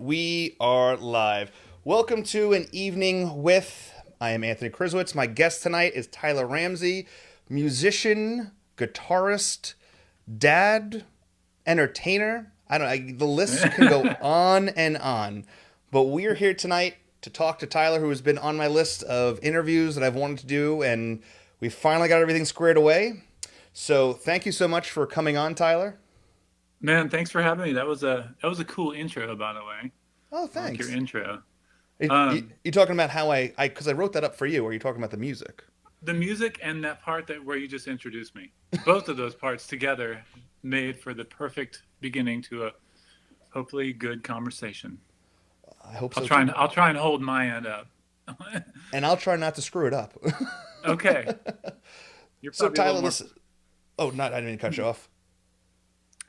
We are live. Welcome to an evening with. I am Anthony Kriswitz. My guest tonight is Tyler Ramsey, musician, guitarist, dad, entertainer. I don't. The list can go on and on. But we are here tonight to talk to Tyler, who has been on my list of interviews that I've wanted to do, and we finally got everything squared away. So thank you so much for coming on, Tyler. Man, thanks for having me. That was a cool intro, by the way. Oh, I like your thanks. intro. You Um, talking about how because I wrote that up for you, or are you talking about the music? the music and that part that where you just introduced me, both of those parts together made for the perfect beginning to a hopefully good conversation. I hope I'll so try too. and I'll try and hold my end up. And I'll try not to screw it up. Okay, you're So probably a little Tyler, more. listen. Oh, not I didn't mean to cut you off.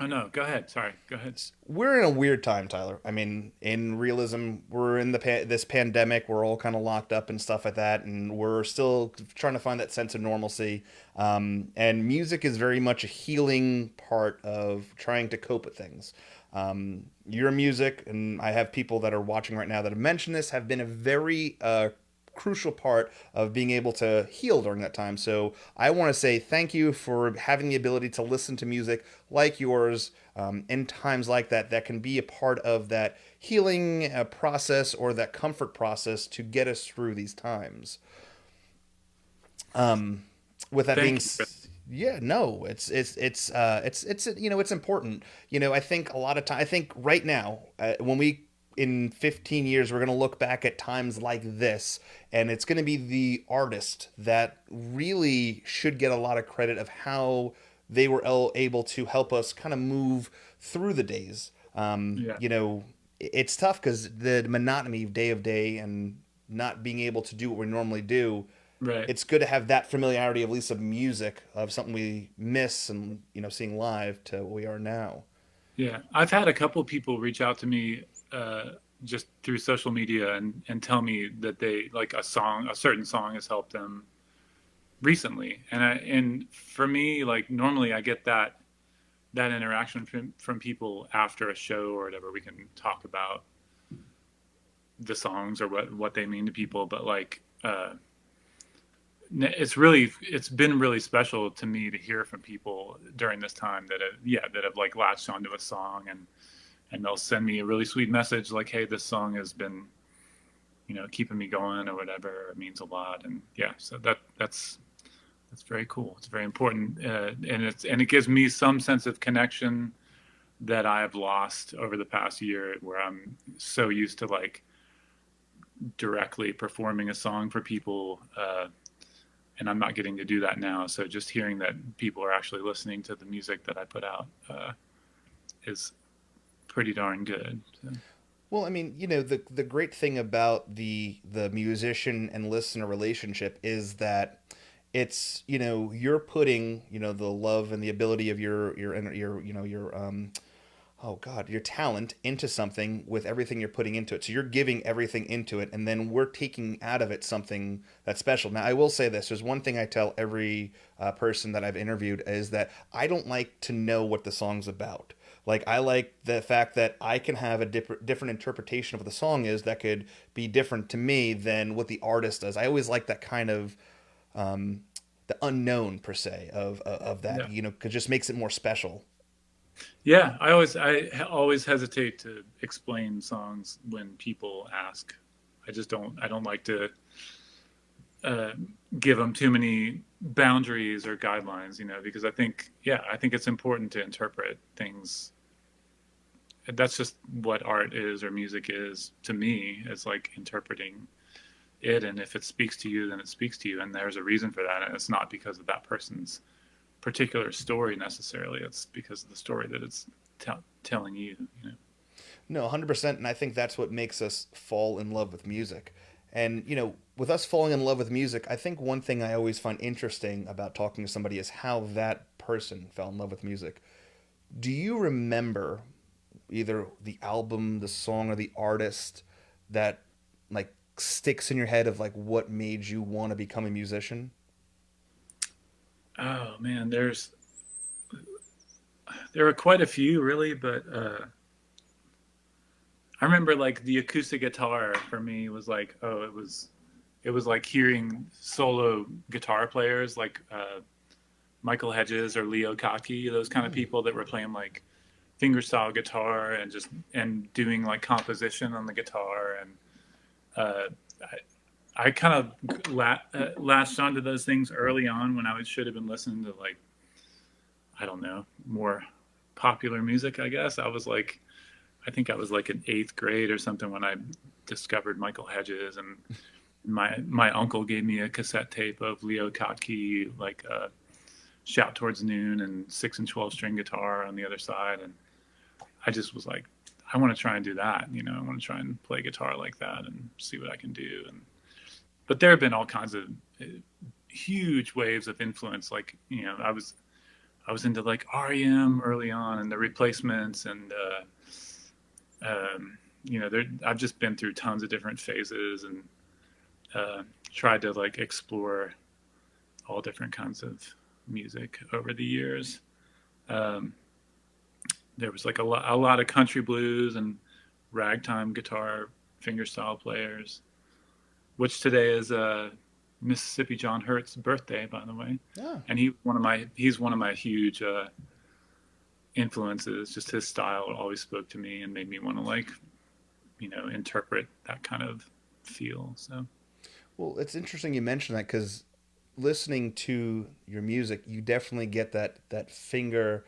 Oh no, go ahead. Sorry, go ahead. We're in a weird time, Tyler. I mean, in realism, we're in this pandemic. We're all kind of locked up and stuff like that, and we're still trying to find that sense of normalcy. And music is very much a healing part of trying to cope with things. Your music, and I have people that are watching right now that have mentioned this, have been a very crucial part of being able to heal during that time. So I want to say thank you for having the ability to listen to music like yours in times like that, that can be a part of that healing process or that comfort process to get us through these times. With that being Thank you. yeah, no, it's it's important. I think a lot of time, I think right now, when we in 15 years we're going to look back at times like this, and it's going to be the artist that really should get a lot of credit of how they were able to help us kind of move through the days. Yeah, It's tough because the monotony of day and not being able to do what we normally do. right. It's good to have that familiarity, at least of music, of something we miss and seeing live to what we are now. Yeah, I've had a couple people reach out to me just through social media and tell me that they like a certain song has helped them recently. And for me, like normally I get that interaction from people after a show or whatever. We can talk about the songs or what they mean to people, but like it's been really special to me to hear from people during this time that have like latched onto a song and they'll send me a really sweet message like, hey, this song has been keeping me going or whatever. It means a lot. And yeah, so that's very cool. It's very important. And it gives me some sense of connection that I have lost over the past year, where I'm so used to like directly performing a song for people, and I'm not getting to do that now. So just hearing that people are actually listening to the music that I put out is pretty darn good. So, Well, I mean, the great thing about the musician and listener relationship is that it's you're putting the love and the ability of your oh god, your talent into something with everything you're putting into it. So you're giving everything into it, and then we're taking out of it something that's special. Now, I will say this: there's one thing I tell every person that I've interviewed is that I don't like to know what the song's about. Like, I like the fact that I can have a different interpretation of what the song is that could be different to me than what the artist does. I always like that kind of the unknown per se of that. yeah. Cause just makes it more special. Yeah, I always hesitate to explain songs when people ask. I don't like to uh, give them too many boundaries or guidelines, because I think it's important to interpret things. That's just what art is or music is to me. It's like interpreting it, and if it speaks to you, then it speaks to you, and there's a reason for that, and it's not because of that person's particular story necessarily. It's because of the story that it's telling you. No, 100%. And I think that's what makes us fall in love with music. And, with us falling in love with music, I think one thing I always find interesting about talking to somebody is how that person fell in love with music. Do you remember either the album, the song, or the artist that, like, sticks in your head of, like, what made you want to become a musician? Oh man, there are quite a few really, but I remember like the acoustic guitar for me was like, oh, it was like hearing solo guitar players like Michael Hedges or Leo Kottke, those kind of Hmm. people that were playing like fingerstyle guitar and just and doing like composition on the guitar. And uh, I kind of latched onto those things early on when should have been listening to like, I don't know, more popular music. I guess I think I was like in eighth grade or something when I discovered Michael Hedges, and my uncle gave me a cassette tape of Leo Kottke, like "Shout Towards Noon" and 6 and 12 string guitar on the other side, and I just was like, I want to try and do that. You know, I want to try and play guitar like that and see what I can do. And but there have been all kinds of huge waves of influence. Like, you know, I was into like REM early on and the Replacements and you know, I've just been through tons of different phases and tried to like explore all different kinds of music over the years. Um, there was like a lot of country blues and ragtime guitar fingerstyle players, which today is Mississippi John Hurt's birthday, by the way, Yeah. and he's one of my huge influences. Just his style always spoke to me and made me want to like, you know, interpret that kind of feel. So Well, it's interesting you mentioned that because listening to your music, you definitely get that finger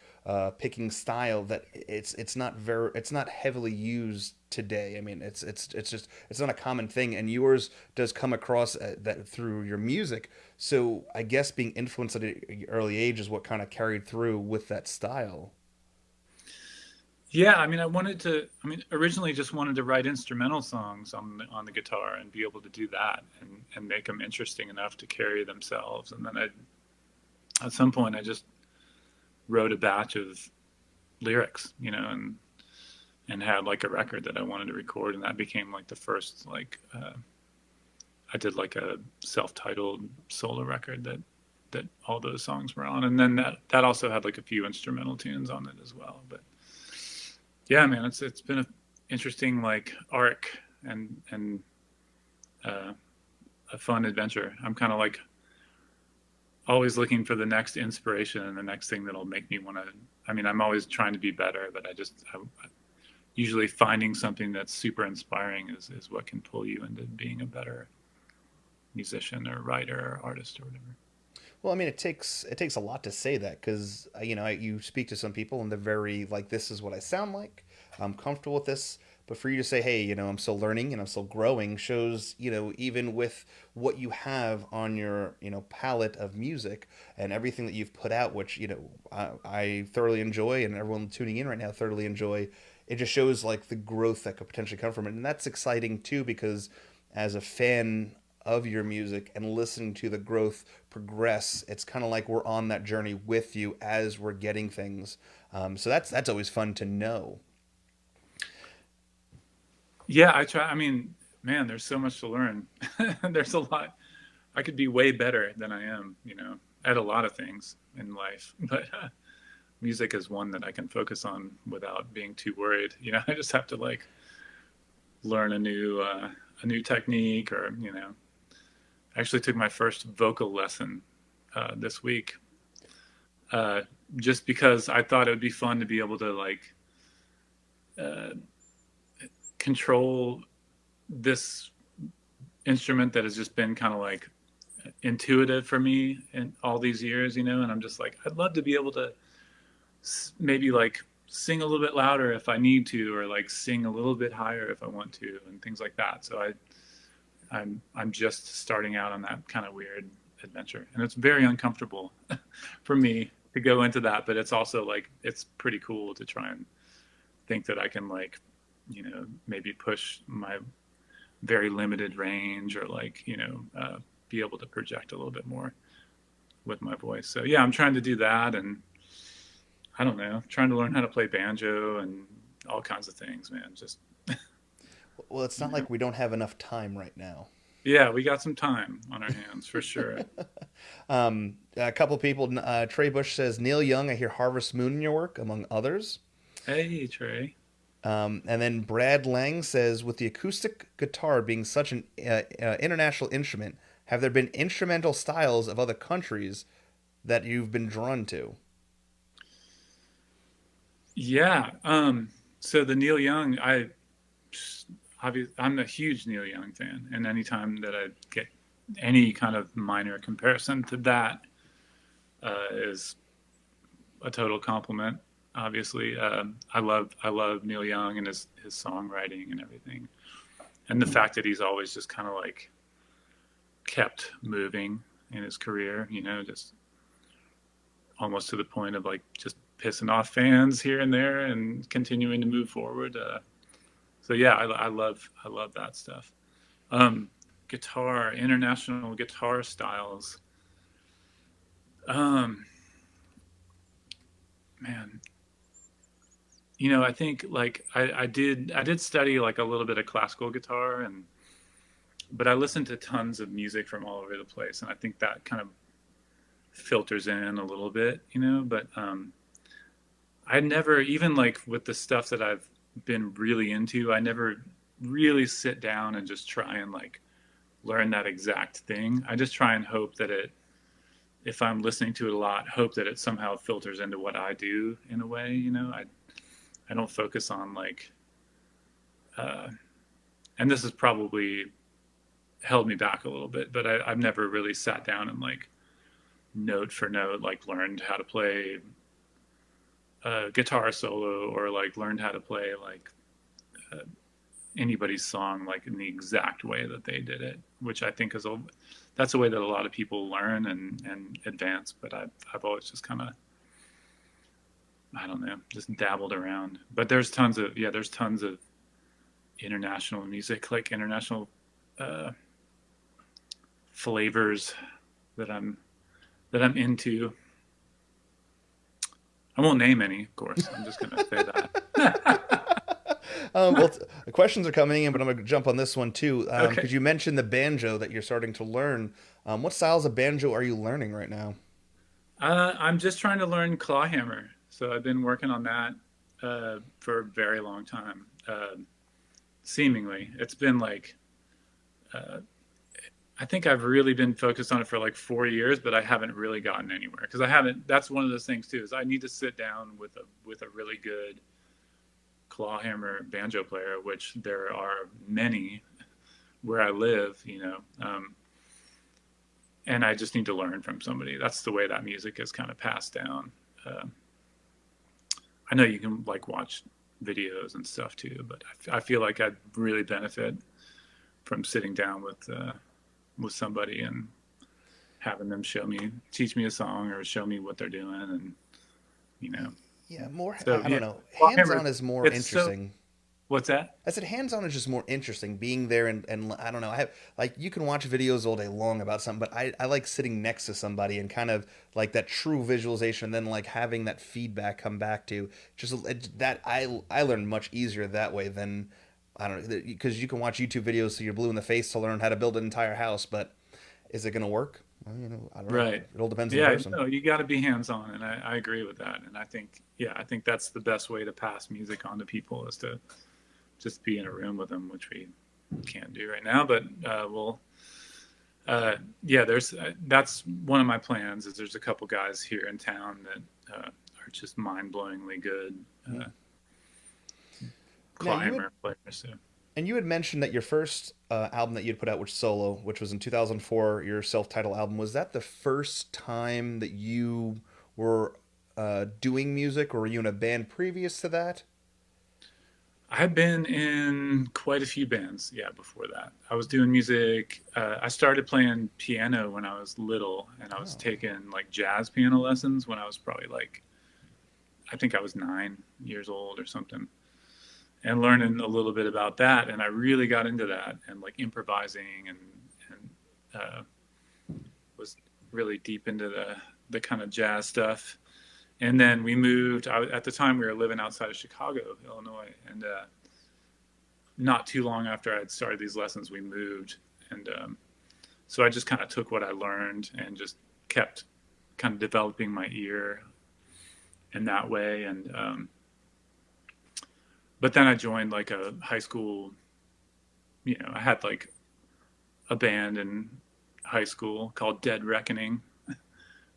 picking style that it's not heavily used today. I mean, it's just it's not a common thing, and yours does come across that through your music. So I guess being influenced at an early age is what kind of carried through with that style. yeah, I mean, I mean, originally just wanted to write instrumental songs on the guitar and be able to do that and make them interesting enough to carry themselves. And then at some point, I just wrote a batch of lyrics, you know, and had like a record that I wanted to record, and that became like the first like I did like a self-titled solo record that all those songs were on, and then that also had like a few instrumental tunes on it as well. But yeah, man, it's been a interesting like arc and uh, a fun adventure. I'm kind of like always looking for the next inspiration and the next thing that'll make me want to. I mean, I'm always trying to be better, but I usually finding something that's super inspiring is what can pull you into being a better musician or writer or artist or whatever. Well, I mean, it takes a lot to say that because you know you speak to some people and they're very like, this is what I sound like. I'm comfortable with this. But for you to say, hey, you know, I'm still learning and I'm still growing, shows you know even with what you have on your you know palette of music and everything that you've put out, which you know I thoroughly enjoy, and everyone tuning in right now thoroughly enjoy. It just shows like the growth that could potentially come from it, and that's exciting too because as a fan of your music and listening to the growth progress, it's kind of like we're on that journey with you as we're getting things. So that's always fun to know. Yeah, I try. I mean, man, there's so much to learn. There's a lot. I could be way better than I am, you know, at a lot of things in life. But music is one that I can focus on without being too worried. You know, I just have to like learn a new technique, or you know, I actually took my first vocal lesson this week, uh, just because I thought it would be fun to be able to like uh, control this instrument that has just been kind of like intuitive for me in all these years, you know. And I'm just like, I'd love to be able to maybe like sing a little bit louder if I need to, or like sing a little bit higher if I want to, and things like that. So I'm just starting out on that kind of weird adventure, and it's very uncomfortable for me to go into that. But it's also like it's pretty cool to try and think that I can like, you know, maybe push my very limited range, or like, you know, be able to project a little bit more with my voice. So yeah, I'm trying to do that, and I don't know, trying to learn how to play banjo and all kinds of things, man. Just Well, it's not you know, like we don't have enough time right now. yeah, we got some time on our hands for sure. A couple people, Trey Bush says Neil Young. I hear Harvest Moon in your work, among others. Hey, Trey. And then Brad Lang says, with the acoustic guitar being such an international instrument, have there been instrumental styles of other countries that you've been drawn to? Yeah. So the Neil Young, I'm a huge Neil Young fan, and anytime that I get any kind of minor comparison to that is a total compliment. Obviously, I love Neil Young and his songwriting and everything, and the fact that he's always just kind of like kept moving in his career. Just almost to the point of like just pissing off fans here and there and continuing to move forward. So yeah, I love that stuff. Guitar, international guitar styles. Um, Man, I think like I did study like a little bit of classical guitar, but I listened to tons of music from all over the place, and I think that kind of filters in a little bit. But I never, even like with the stuff that I've been really into, I never really sit down and just try and like learn that exact thing. I just try and hope that if I'm listening to it a lot, hope that it somehow filters into what I do in a way. I don't focus on like, uh, and this has probably held me back a little bit, but I've never really sat down and like note for note, like learned how to play a guitar solo or like learned how to play like uh, anybody's song like in the exact way that they did it, which I think that's a way that a lot of people learn and advance. But I've always just kind of, I don't know, just dabbled around. But there's tons of international music, like international uh, flavors that I'm into. I won't name any, of course. I'm just gonna say that. Questions are coming in, but I'm going to jump on this one too. Okay. Because you mentioned the banjo that you're starting to learn. What styles of banjo are you learning right now? I'm just trying to learn clawhammer. So I've been working on that for a very long time. Seemingly, it's been like uh, I think I've really been focused on it for like 4 years, but I haven't really gotten anywhere because I haven't. That's one of those things too. Is I need to sit down with a really good clawhammer banjo player, which there are many where I live. And I just need to learn from somebody. That's the way that music is kind of passed down. Uh, I know you can like watch videos and stuff too, but I feel like I'd really benefit from sitting down with somebody and having them teach me a song or show me what they're doing, and you know. Yeah, more. So I yeah, don't know. Hands Warhammer. on is more It's so. interesting. What's that? I said hands on is just more interesting. Being there and I don't know. I have like you can watch videos all day long about something, but I like sitting next to somebody and kind of like that true visualization, and then like having that feedback come back to that I learn much easier that way than I don't know because you can watch YouTube videos so you're blue in the face to learn how to build an entire house, but is it going to work? Well, I don't know. Right. It all depends on the Yeah, person. you got to be hands on, and I agree with that. And I think that's the best way to pass music on to people is to just be in a room with them, which we can't do right now. But yeah, that's one of my plans. Is there's a couple guys here in town that are just mind blowingly good Yeah. Now you had climber players. So. And you had mentioned that your first album that you'd put out, which solo, which was in 2004, your self-titled album, was that the first time that you were doing music, or were you in a band previous to that? I've been in quite a few bands, yeah, before that. I was doing music. I started playing piano when I was little, and I was Oh, taking like jazz piano lessons when I was probably like, I think I was 9 years old or something, and learning a little bit about that. And I really got into that and like improvising and was really deep into the kind of jazz stuff. And then we moved. At the time, we were living outside of Chicago, Illinois, and not too long after I'd started these lessons, we moved, and so I just kind of took what I learned and just kept kind of developing my ear in that way. And but then I joined like a high school. I had like a band in high school called Dead Reckoning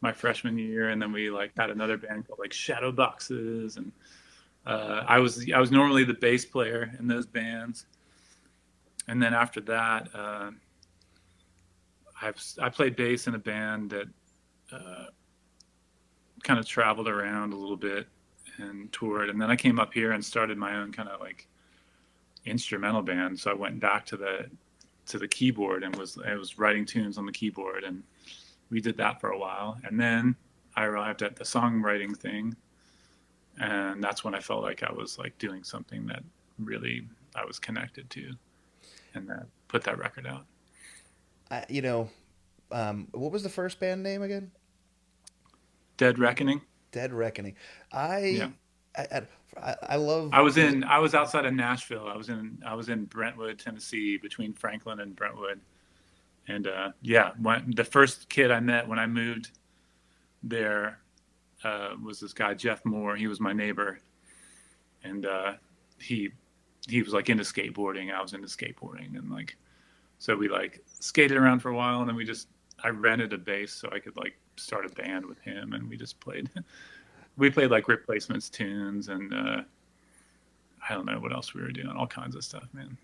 my freshman year, and then we like had another band called like Shadow Boxes, and I was normally the bass player in those bands, and then after that, I played bass in a band that uh, kind of traveled around a little bit and toured, and then I came up here and started my own kind of like instrumental band. So I went back to the keyboard and was writing tunes on the keyboard, and we did that for a while, and then I arrived at the songwriting thing, and that's when I felt like I was like doing something that really I was connected to, and that put that record out. I, what was the first band name again? Dead Reckoning. Dead Reckoning. Yeah. I I love because I was outside of Nashville. I was in Brentwood, Tennessee, between Franklin and Brentwood. And yeah, the first kid I met when I moved there was this guy Jeff Moore. He was my neighbor, and he he was like into skateboarding. I was into skateboarding, and like so we like skated around for a while, and then I rented a bass so I could like start a band with him, and we just played. We played like replacements tunes, and I don't know what else we were doing. All kinds of stuff, man.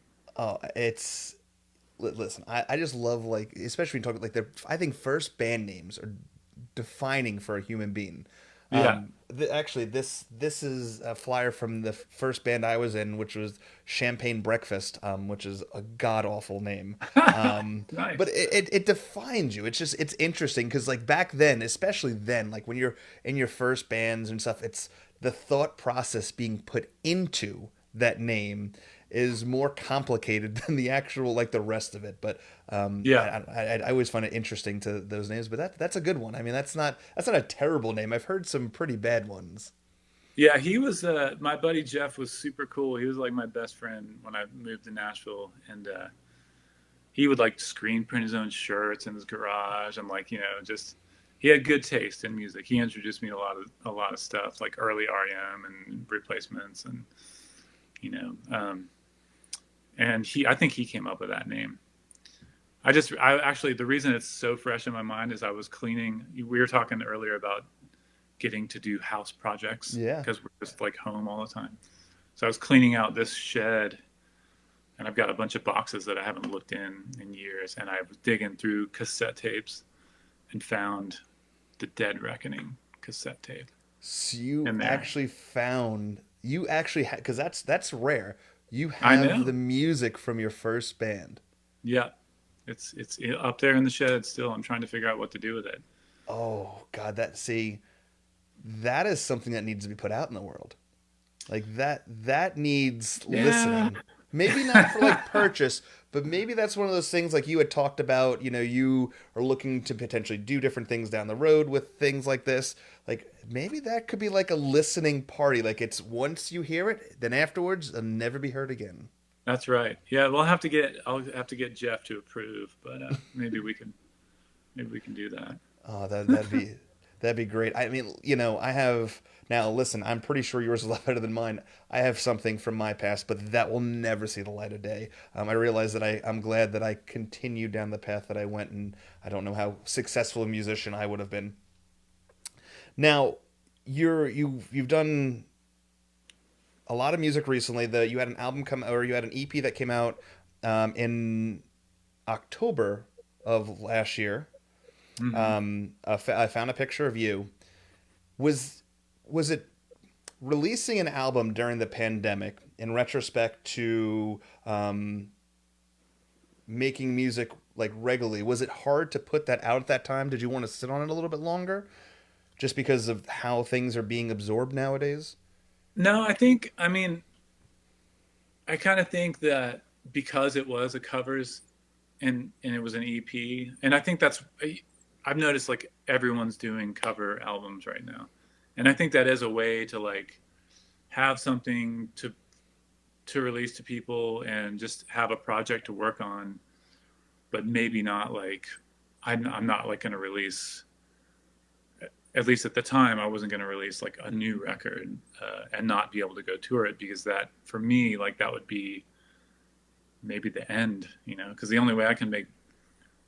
it's listen. I just love like especially when talking like I think first band names are defining for a human being. Yeah. Actually, this is a flyer from the first band I was in, which was Champagne Breakfast, which is a god awful name. But Nice. it defines you. It's interesting because like back then, especially then, like when you're in your first bands and stuff, it's the thought process being put into that name is more complicated than the actual like the rest of it. But Yeah. I always find it interesting to those names. But that's a good one. I mean, that's not a terrible name. I've heard some pretty bad ones. Yeah, he was my buddy Jeff was super cool. He was like my best friend when I moved to Nashville, and he would like screen print his own shirts in his garage, and like just he had good taste in music. He introduced me to a lot of stuff like early REM and replacements, and you know, um, and he I think he came up with that name. I actually the reason it's so fresh in my mind is I was cleaning. We were talking earlier about getting to do house projects Yeah. because we're just like home all the time. So I was cleaning out this shed, and I've got a bunch of boxes that I haven't looked in years, and I was digging through cassette tapes and found the Dead Reckoning cassette tape So you in there. actually found you actually because that's rare. You I have the know. music from your first band. Yeah, it's up there in the shed still. I'm trying to figure out what to do with it. Oh God, that is something that needs to be put out in the world. Like that needs Yeah. listening. Maybe not for like purchase, but maybe that's one of those things like you had talked about, you are looking to potentially do different things down the road with things like this. Like maybe that could be like a listening party. Like it's once you hear it, then afterwards it'll never be heard again. That's right. Yeah, I'll have to get Jeff to approve, but maybe we can do that. Oh, that'd be great. I mean, I have now. Listen, I'm pretty sure yours is a lot better than mine. I have something from my past, but that will never see the light of day. I realize that I'm glad that I continued down the path that I went, and I don't know how successful a musician I would have been. Now, you've done a lot of music recently. You had an album come, or you had an EP that came out in October of last year. Hmm. I found a picture of you. Was was it releasing an album during the pandemic in retrospect to making music like regularly? Was it hard to put that out at that time? Did you want to sit on it a little bit longer just because of how things are being absorbed nowadays? No, I mean, I kind of think that because it was a covers and it was an EP, and I think I've noticed like everyone's doing cover albums right now, and I think that is a way to like have something to release to people and just have a project to work on, but maybe not like I'm not like going to release at least at the time, I wasn't going to release like a new record and not be able to go tour it, because that for me, like that would be maybe the end, you know, because the only way I can make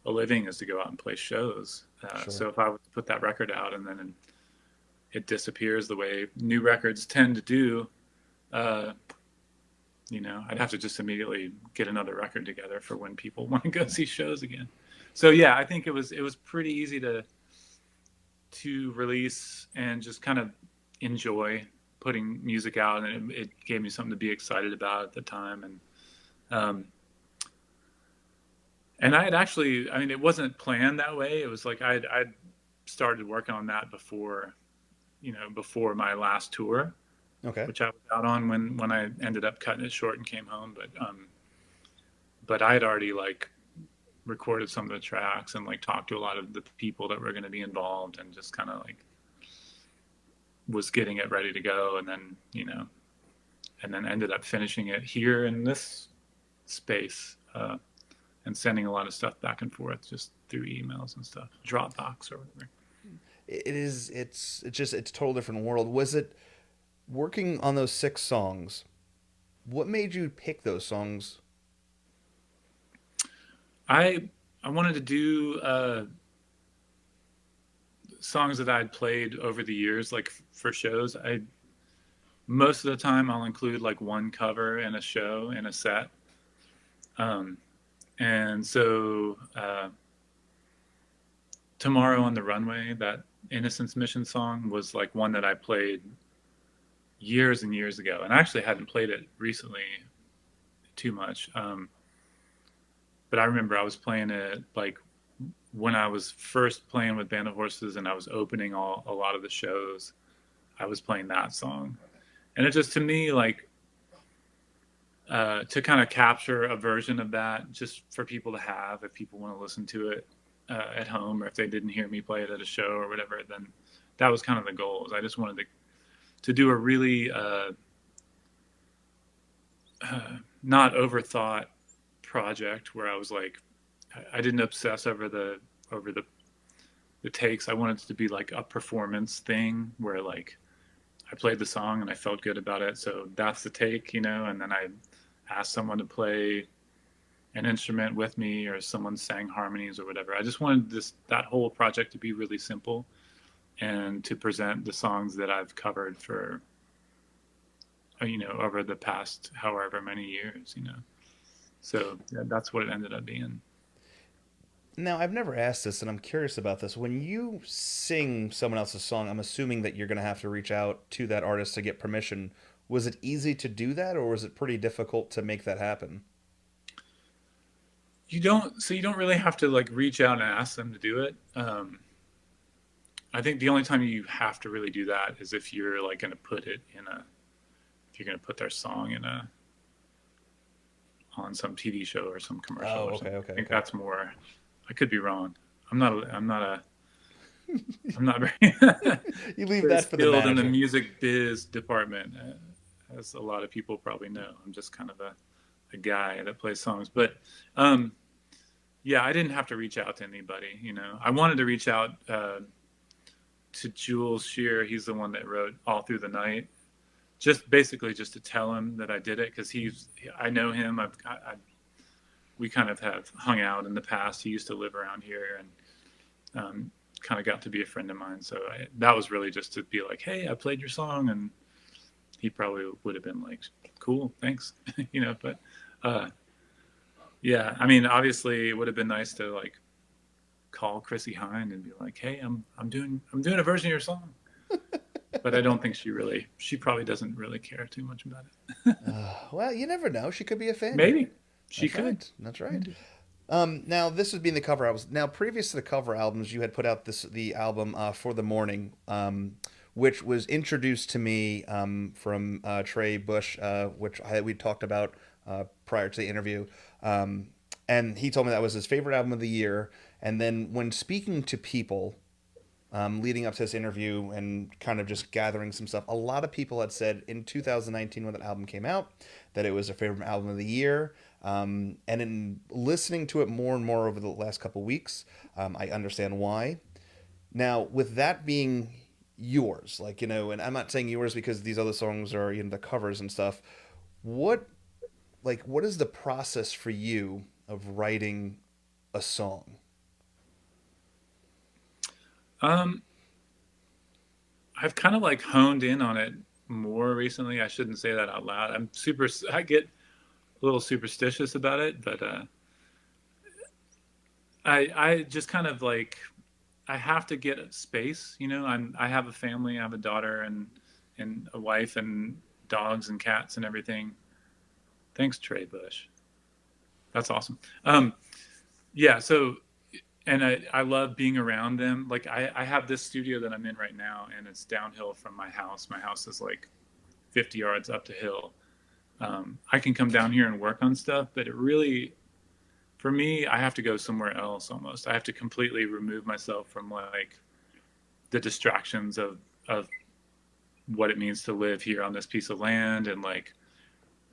a living is to go out and play shows. Sure. So if I would put that record out and then it disappears the way new records tend to do, uh, you know, I'd have to just immediately get another record together for when people want to go see shows again. So yeah, I think it was pretty easy to release and just kind of enjoy putting music out, and it gave me something to be excited about at the time. Um, and I had actually, I mean, it wasn't planned that way. It was like I'd started working on that before, you know, before my last tour, Okay. which I was out on when I ended up cutting it short and came home. But I had already like recorded some of the tracks and like talked to a lot of the people that were going to be involved, and just kind of like was getting it ready to go. And then, you know, and then ended up finishing it here in this space, and sending a lot of stuff back and forth just through emails and stuff, Dropbox or whatever. It is. It's just it's a total different world. Was it working on those 6 songs? What made you pick those songs? I wanted to do songs that I'd played over the years, like for shows. I Most of the time I'll include like one cover in a show in a set. Um, and so Tomorrow on the Runway, that Innocence Mission song, was like one that I played years and years ago, and I actually hadn't played it recently too much. But I remember I was playing it like when I was first playing with Band of Horses, and I was opening a lot of the shows. I was playing that song, and it just, to me, like to kind of capture a version of that, just for people to have, if people want to listen to it at home, or if they didn't hear me play it at a show or whatever, then that was kind of the goal. I just wanted to do a really not overthought project where I was like, I didn't obsess over the takes. I wanted it to be like a performance thing where like I played the song and I felt good about it, so that's the take, you know. And then I asked someone to play an instrument with me, or someone sang harmonies or whatever. I just wanted that whole project to be really simple, and to present the songs that I've covered for, you know, over the past however many years, you know. So yeah, that's what it ended up being. Now, I've never asked this, and I'm curious about this. When you sing someone else's song, I'm assuming that you're going to have to reach out to that artist to get permission. Was it easy to do that, or was it pretty difficult to make that happen? You don't really have to like reach out and ask them to do it. I think the only time you have to really do that is if you're like going to put it in a, if you're going to put their song in a, on some TV show or some commercial Oh, or okay, something. I okay, think okay. that's more. I could be wrong. I'm not very You leave very that for the skilled in the manager. music biz department, as a lot of people probably know. I'm just kind of a guy that plays songs, but um, yeah, I didn't have to reach out to anybody. You know, I wanted to reach out to Jules Shear. He's the one that wrote All Through the Night. Just basically just to tell him that I did it, because I know him. We kind of have hung out in the past. He used to live around here, and kind of got to be a friend of mine. So that was really just to be like, hey, I played your song, and he probably would have been like, cool, thanks, you know. But uh, yeah, I mean, obviously, it would have been nice to like call Chrissy Hine and be like, hey, I'm doing a version of your song. But I don't think she probably doesn't really care too much about it. Well, you never know. She could be a fan yet. Maybe she That's could. right. That's right. Maybe. Now this would be in the cover albums. Now, previous to the cover albums, you had put out the album For the Morning, which was introduced to me from Trey Bush, which we talked about prior to the interview, and he told me that was his favorite album of the year. And then when speaking to people leading up to this interview and kind of just gathering some stuff, a lot of people had said in 2019 when that album came out that it was their favorite album of the year. And in listening to it more and more over the last couple weeks, I understand why. Now, with that being yours, like, and I'm not saying yours because these other songs are, the covers and stuff. What, what is the process for you of writing a song? Um, I've kind of like honed in on it more recently. I shouldn't say that out loud. I get a little superstitious about it, but I just kind of like, I have to get a space. I have a family. I have a daughter and a wife and dogs and cats and everything. Thanks, Trey Bush. That's awesome. Yeah. So, and I love being around them. Like I have this studio that I'm in right now, and it's downhill from my house. My house is like 50 yards up the hill. I can come down here and work on stuff, but it really, for me, I have to go somewhere else almost. I have to completely remove myself from like the distractions of what it means to live here on this piece of land and like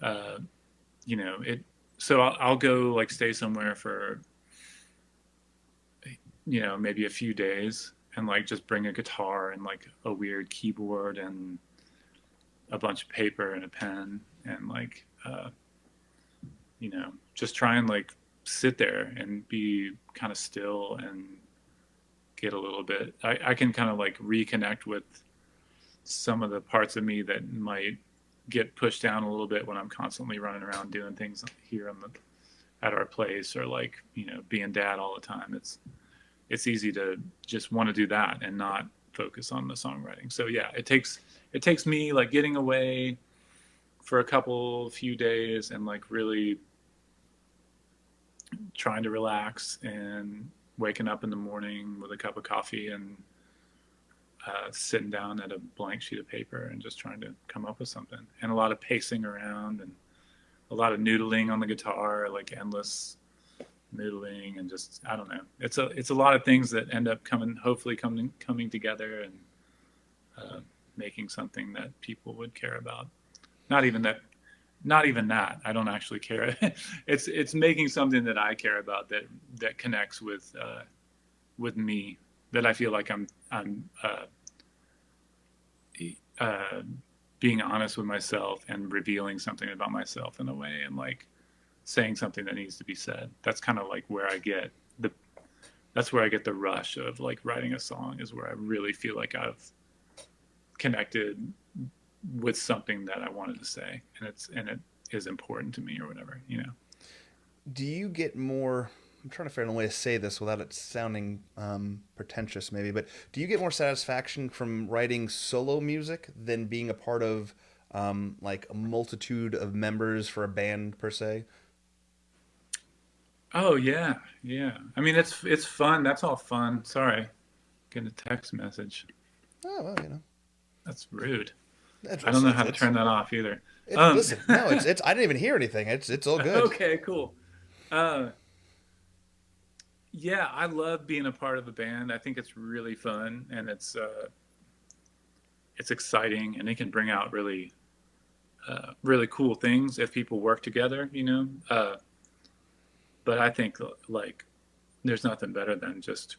uh it. So I'll go like stay somewhere for maybe a few days and like just bring a guitar and like a weird keyboard and a bunch of paper and a pen and like just try and like sit there and be kind of still and get a little bit. I can kind of like reconnect with some of the parts of me that might get pushed down a little bit when I'm constantly running around doing things here at our place or like being dad all the time. It's easy to just want to do that and not focus on the songwriting. So yeah, it takes me like getting away for a few days and like really trying to relax and waking up in the morning with a cup of coffee and sitting down at a blank sheet of paper and just trying to come up with something, and a lot of pacing around and a lot of noodling on the guitar, like endless noodling, and just I don't know. It's a lot of things that end up hopefully coming together and making something that people would care about. Not even that. Not even that. I don't actually care. It's making something that I care about that connects with me. That I feel like I'm uh, being honest with myself and revealing something about myself in a way, and like saying something that needs to be said. That's kind of like where I get the that's where I get the rush of like writing a song, is where I really feel like I've connected with something that I wanted to say, and it is important to me or whatever. Do you get more? I'm trying to figure out a way to say this without it sounding pretentious, maybe. But do you get more satisfaction from writing solo music than being a part of like a multitude of members for a band per se? Oh yeah, yeah. I mean, it's fun. That's all fun. Sorry, getting a text message. Oh well, That's rude. it's I it's don't know it's, how to it's, turn that off either. it's Um, listen. No, it's. I didn't even hear anything. It's all good. okay, cool. Uh, yeah, I love being a part of a band. I think it's really fun and it's exciting, and it can bring out really cool things if people work together. But I think like there's nothing better than just.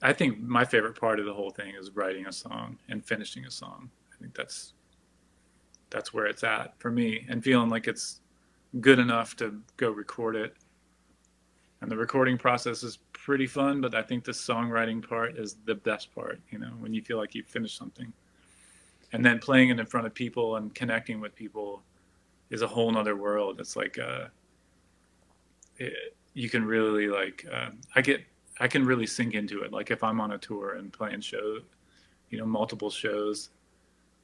I think my favorite part of the whole thing is writing a song and finishing a song. I think that's where it's at for me, and feeling like it's good enough to go record it. And the recording process is pretty fun, but I think the songwriting part is the best part, when you feel like you've finished something. And then playing it in front of people and connecting with people is a whole nother world. It's like you can really like I can really sink into it. Like if I'm on a tour and playing multiple shows,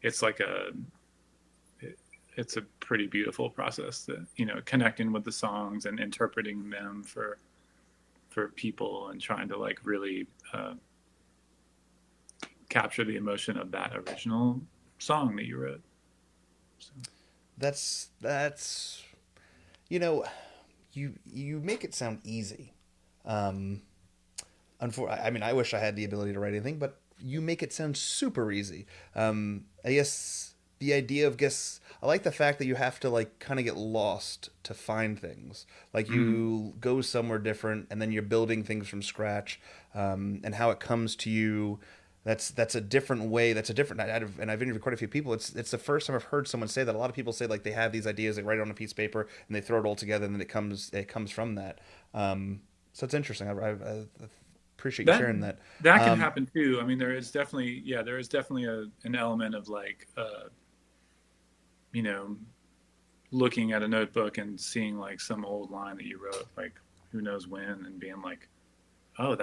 it's like it's a pretty beautiful process, that connecting with the songs and interpreting them for people and trying to like really capture the emotion of that original song that you wrote. So. That's you know you make it sound easy. Um, I mean, I wish I had the ability to write anything, but you make it sound super easy. I guess the idea of guess I like the fact that you have to like kind of get lost to find things. Like Mm. you go somewhere different and then you're building things from scratch, and how it comes to you. That's a different way. That's a different. And I've interviewed quite a few people. It's the first time I've heard someone say that. A lot of people say like they have these ideas, they write it on a piece of paper, and they throw it all together, and then it comes from that. So it's interesting. I appreciate you That sharing that. that can Um, happen too. I mean, there is definitely, yeah, there is definitely an element of like, you know, looking at a notebook and seeing like some old line that you wrote, like who knows when, and being like, oh,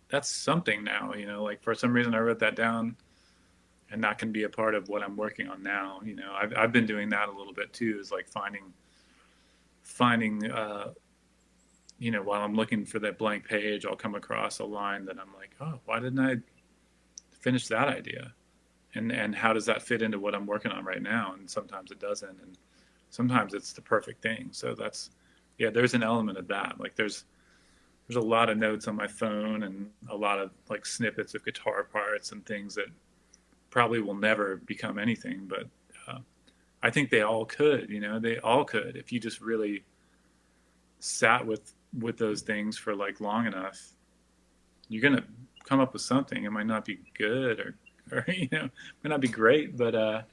that's something now. Like for some reason I wrote that down, and that can be a part of what I'm working on now. I've been doing that a little bit too, is like finding while I'm looking for that blank page, I'll come across a line that I'm like, oh, why didn't I finish that idea? And how does that fit into what I'm working on right now? And sometimes it doesn't, and sometimes it's the perfect thing. So that's, yeah, there's an element of that. Like there's a lot of notes on my phone and a lot of like snippets of guitar parts and things that probably will never become anything, but uh, I think they all could. They all could if you just really sat with those things for like long enough. You're gonna come up with something. It might not be good, or it might not be great, but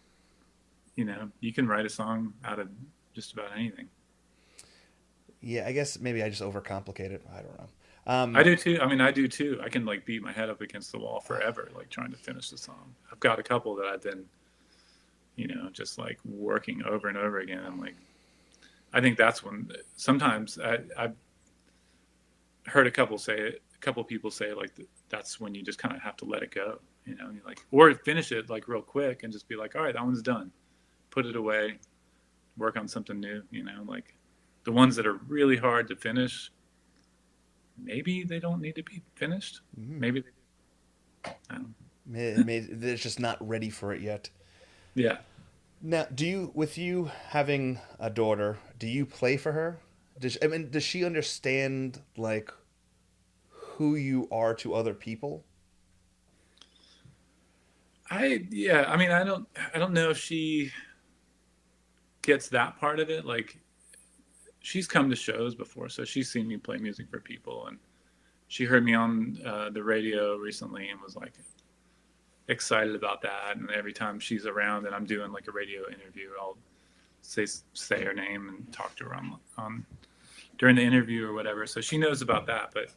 you can write a song out of just about anything. yeah, I guess maybe I just overcomplicate it. I don't know. I do too. I mean, I do too. I can like beat my head up against the wall forever, like trying to finish the song. I've got a couple that I've been, just like working over and over again. And like, I think that's when sometimes I've heard a couple people say like that's when you just kind of have to let it go. You like, or finish it like real quick and just be like, all right, that one's done. Put it away, work on something new. Like the ones that are really hard to finish, maybe they don't need to be finished. Mm, Maybe they do. I don't know. it's just not ready for it yet. Yeah. Now, with you having a daughter, do you play for her? Does she understand like who you are to other people? Yeah, I mean, I don't know if she gets that part of it. Like she's come to shows before, so she's seen me play music for people, and she heard me on the radio recently and was like excited about that. And every time she's around and I'm doing like a radio interview, I'll say her name and talk to her on during the interview or whatever. So she knows about that. But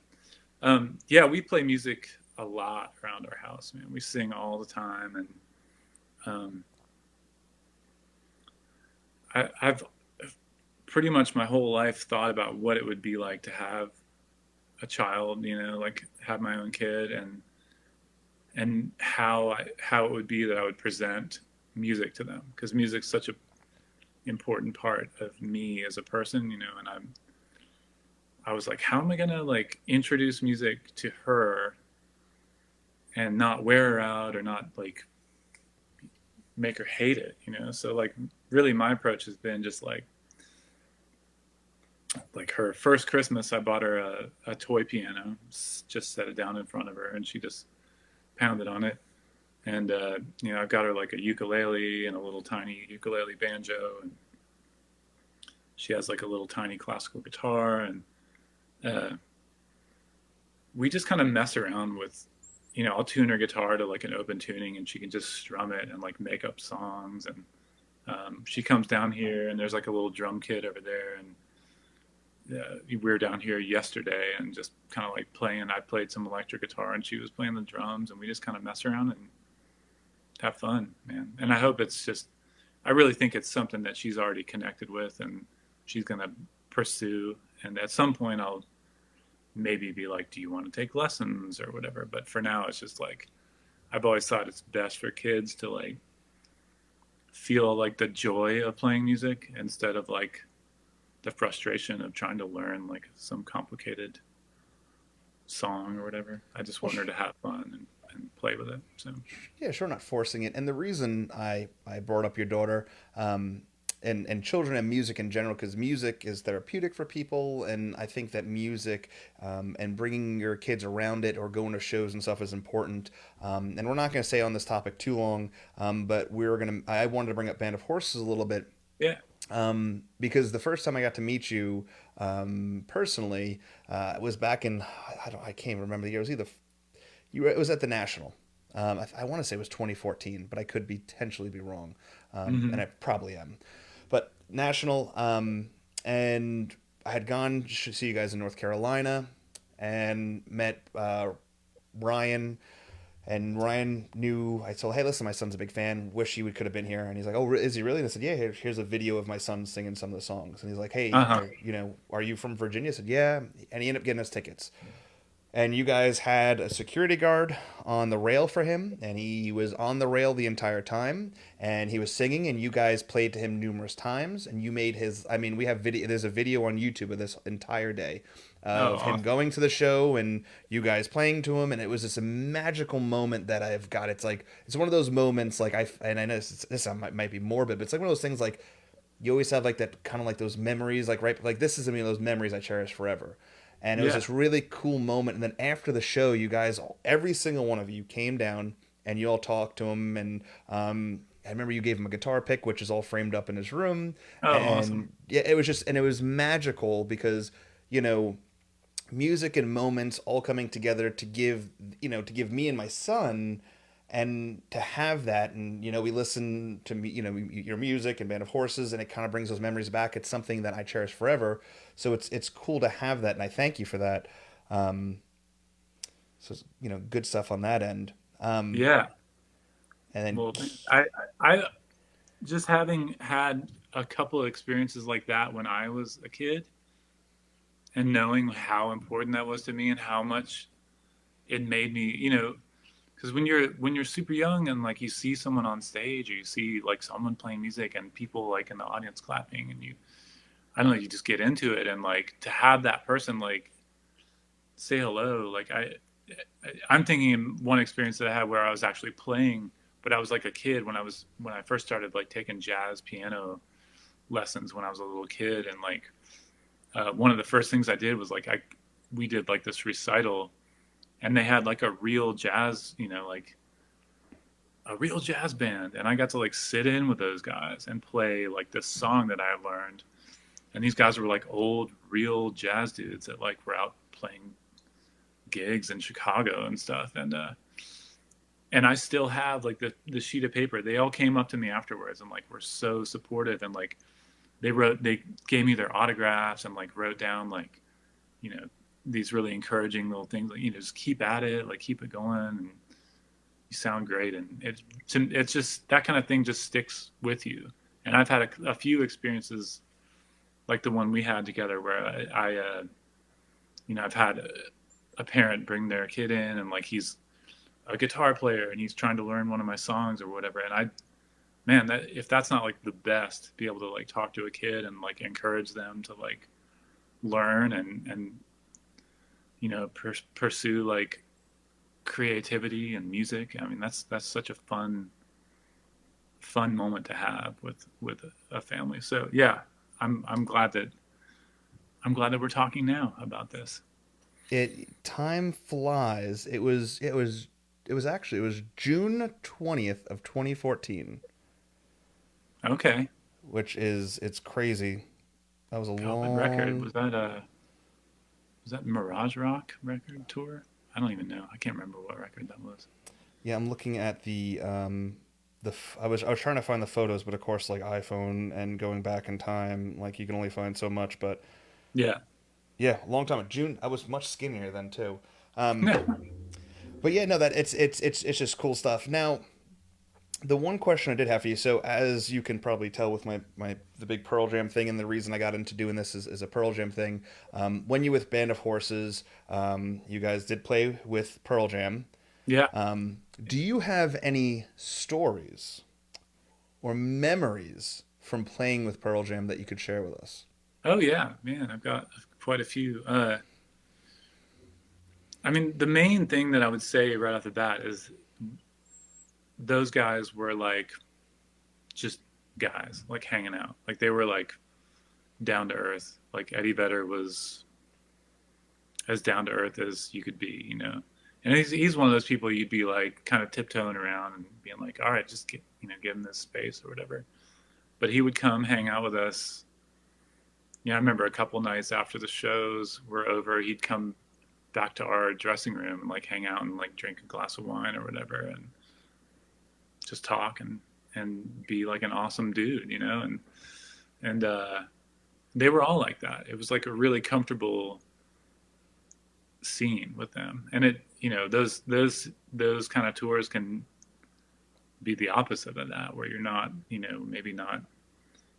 yeah, we play music a lot around our house, man. We sing all the time, and um, I've pretty much my whole life thought about what it would be like to have a child, like have my own kid, and how it would be that I would present music to them, because music's such a important part of me as a person, and I was like, how am I gonna like introduce music to her and not wear her out or not like make her hate it. So like really my approach has been just like her first Christmas, I bought her a toy piano, just set it down in front of her, and she just pounded on it. And I got her like a ukulele and a little tiny ukulele banjo, and she has like a little tiny classical guitar, and uh, we just kind of mess around with, I'll tune her guitar to like an open tuning, and she can just strum it and like make up songs. And she comes down here, and there's like a little drum kit over there, and we were down here yesterday and just kind of like playing. I played some electric guitar and she was playing the drums, and we just kind of mess around and have fun, man. And I hope it's just, I really think it's something that she's already connected with and she's going to pursue. And at some point I'll maybe be like, do you want to take lessons or whatever? But for now, it's just like, I've always thought it's best for kids to like feel like the joy of playing music instead of like the frustration of trying to learn like some complicated song or whatever. I just Well, want her to have fun and play with it. So yeah, sure, not forcing it. And the reason I brought up your daughter, and children and music in general, because music is therapeutic for people, and I think that music and bringing your kids around it or going to shows and stuff is important. And we're not going to stay on this topic too long, but I wanted to bring up Band of Horses a little bit, Yeah. because the first time I got to meet you personally was back in, I can't remember the year. It was it was at the National. I want to say it was 2014, but I could be potentially be wrong, and Hmm. I probably am. But National, and I had gone to see you guys in North Carolina, and met Ryan. And Ryan knew. I told, "Hey, listen, my son's a big fan. Wish he could have been here." And he's like, "Oh, is he really?" And I said, "Yeah. Here's a video of my son singing some of the songs." And he's like, "Hey, Uh-huh. are you from Virginia?" I said, "Yeah." And he ended up getting us tickets. And you guys had a security guard on the rail for him, and he was on the rail the entire time, and he was singing, and you guys played to him numerous times, and you made his. I mean, we have video. There's a video on YouTube of this entire day Oh, of him awesome. going to the show and you guys playing to him, and it was just a magical moment that I've got. It's like it's one of those moments like I know this might be morbid, but it's like one of those things like you always have like that kind of like those memories like right like this is I mean those memories I cherish forever. And it was Yeah. this really cool moment. And then after the show, you guys, every single one of you, came down and you all talked to him. And I remember you gave him a guitar pick, which is all framed up in his room. Oh, awesome. And yeah, it was just and it was magical because you know music and moments all coming together to give to give me and my son and to have that. And we listen to me your music and Band of Horses, and it kind of brings those memories back. It's something that I cherish forever, so it's cool to have that, and I thank you for that. So good stuff on that end. Yeah. And then Well, I just having had a couple of experiences like that when I was a kid and knowing how important that was to me and how much it made me, because when you're super young and like you see someone on stage or you see like someone playing music and people like in the audience clapping and I don't know, you just get into it and like to have that person like say hello, like I'm thinking one experience that I had where I was actually playing, but I was like a kid when I first started like taking jazz piano lessons when I was a little kid, and like one of the first things I did was like we did like this recital, and they had like a real jazz, like a real jazz band, and I got to like sit in with those guys and play like this song that I had learned, and these guys were like old real jazz dudes that like were out playing gigs in Chicago and stuff, and I still have like the sheet of paper. They all came up to me afterwards and like were so supportive, and like they gave me their autographs and like wrote down like you know these really encouraging little things like just keep at it, like keep it going, and you sound great. And it's just that kind of thing just sticks with you. And I've had a few experiences like the one we had together where I've had a parent bring their kid in and like he's a guitar player and he's trying to learn one of my songs or whatever, and man, that if that's not like the best, be able to like talk to a kid and like encourage them to like learn and pursue like creativity and music. I mean, that's such a fun moment to have with a family. So yeah, I'm glad that we're talking now about this. time flies. It was June 20th of 2014, Okay. which is it's crazy. That was a God, what record long. was that Mirage Rock record tour? I don't even know. I can't remember what record that was. Yeah, I'm looking at I was trying to find the photos, but of course, like iPhone and going back in time, like you can only find so much. But Yeah. yeah, long time. June. I was much skinnier then too. Um, but yeah, no, that it's just cool stuff. Now, the one question I did have for you, so as you can probably tell with my the big Pearl Jam thing, and the reason I got into doing this is a Pearl Jam thing. When you with Band of Horses, you guys did play with Pearl Jam. Yeah. Do you have any stories or memories from playing with Pearl Jam that you could share with us? Oh yeah, man, I've got quite a few. I mean, the main thing that I would say right off the bat is those guys were like just guys, like hanging out. Like they were like down to earth. Like Eddie Vedder was as down to earth as you could be, you know. And he's one of those people you'd be like kind of tiptoeing around and being like, all right, just get, you know, give him this space or whatever. But he would come hang out with us. Yeah, I remember a couple nights after the shows were over, he'd come back to our dressing room and like hang out and like drink a glass of wine or whatever and just talk and be like an awesome dude, you know. And they were all like that. It was like a really comfortable scene with them. And it, you know, those kind of tours can be the opposite of that, where you're not, you know, maybe not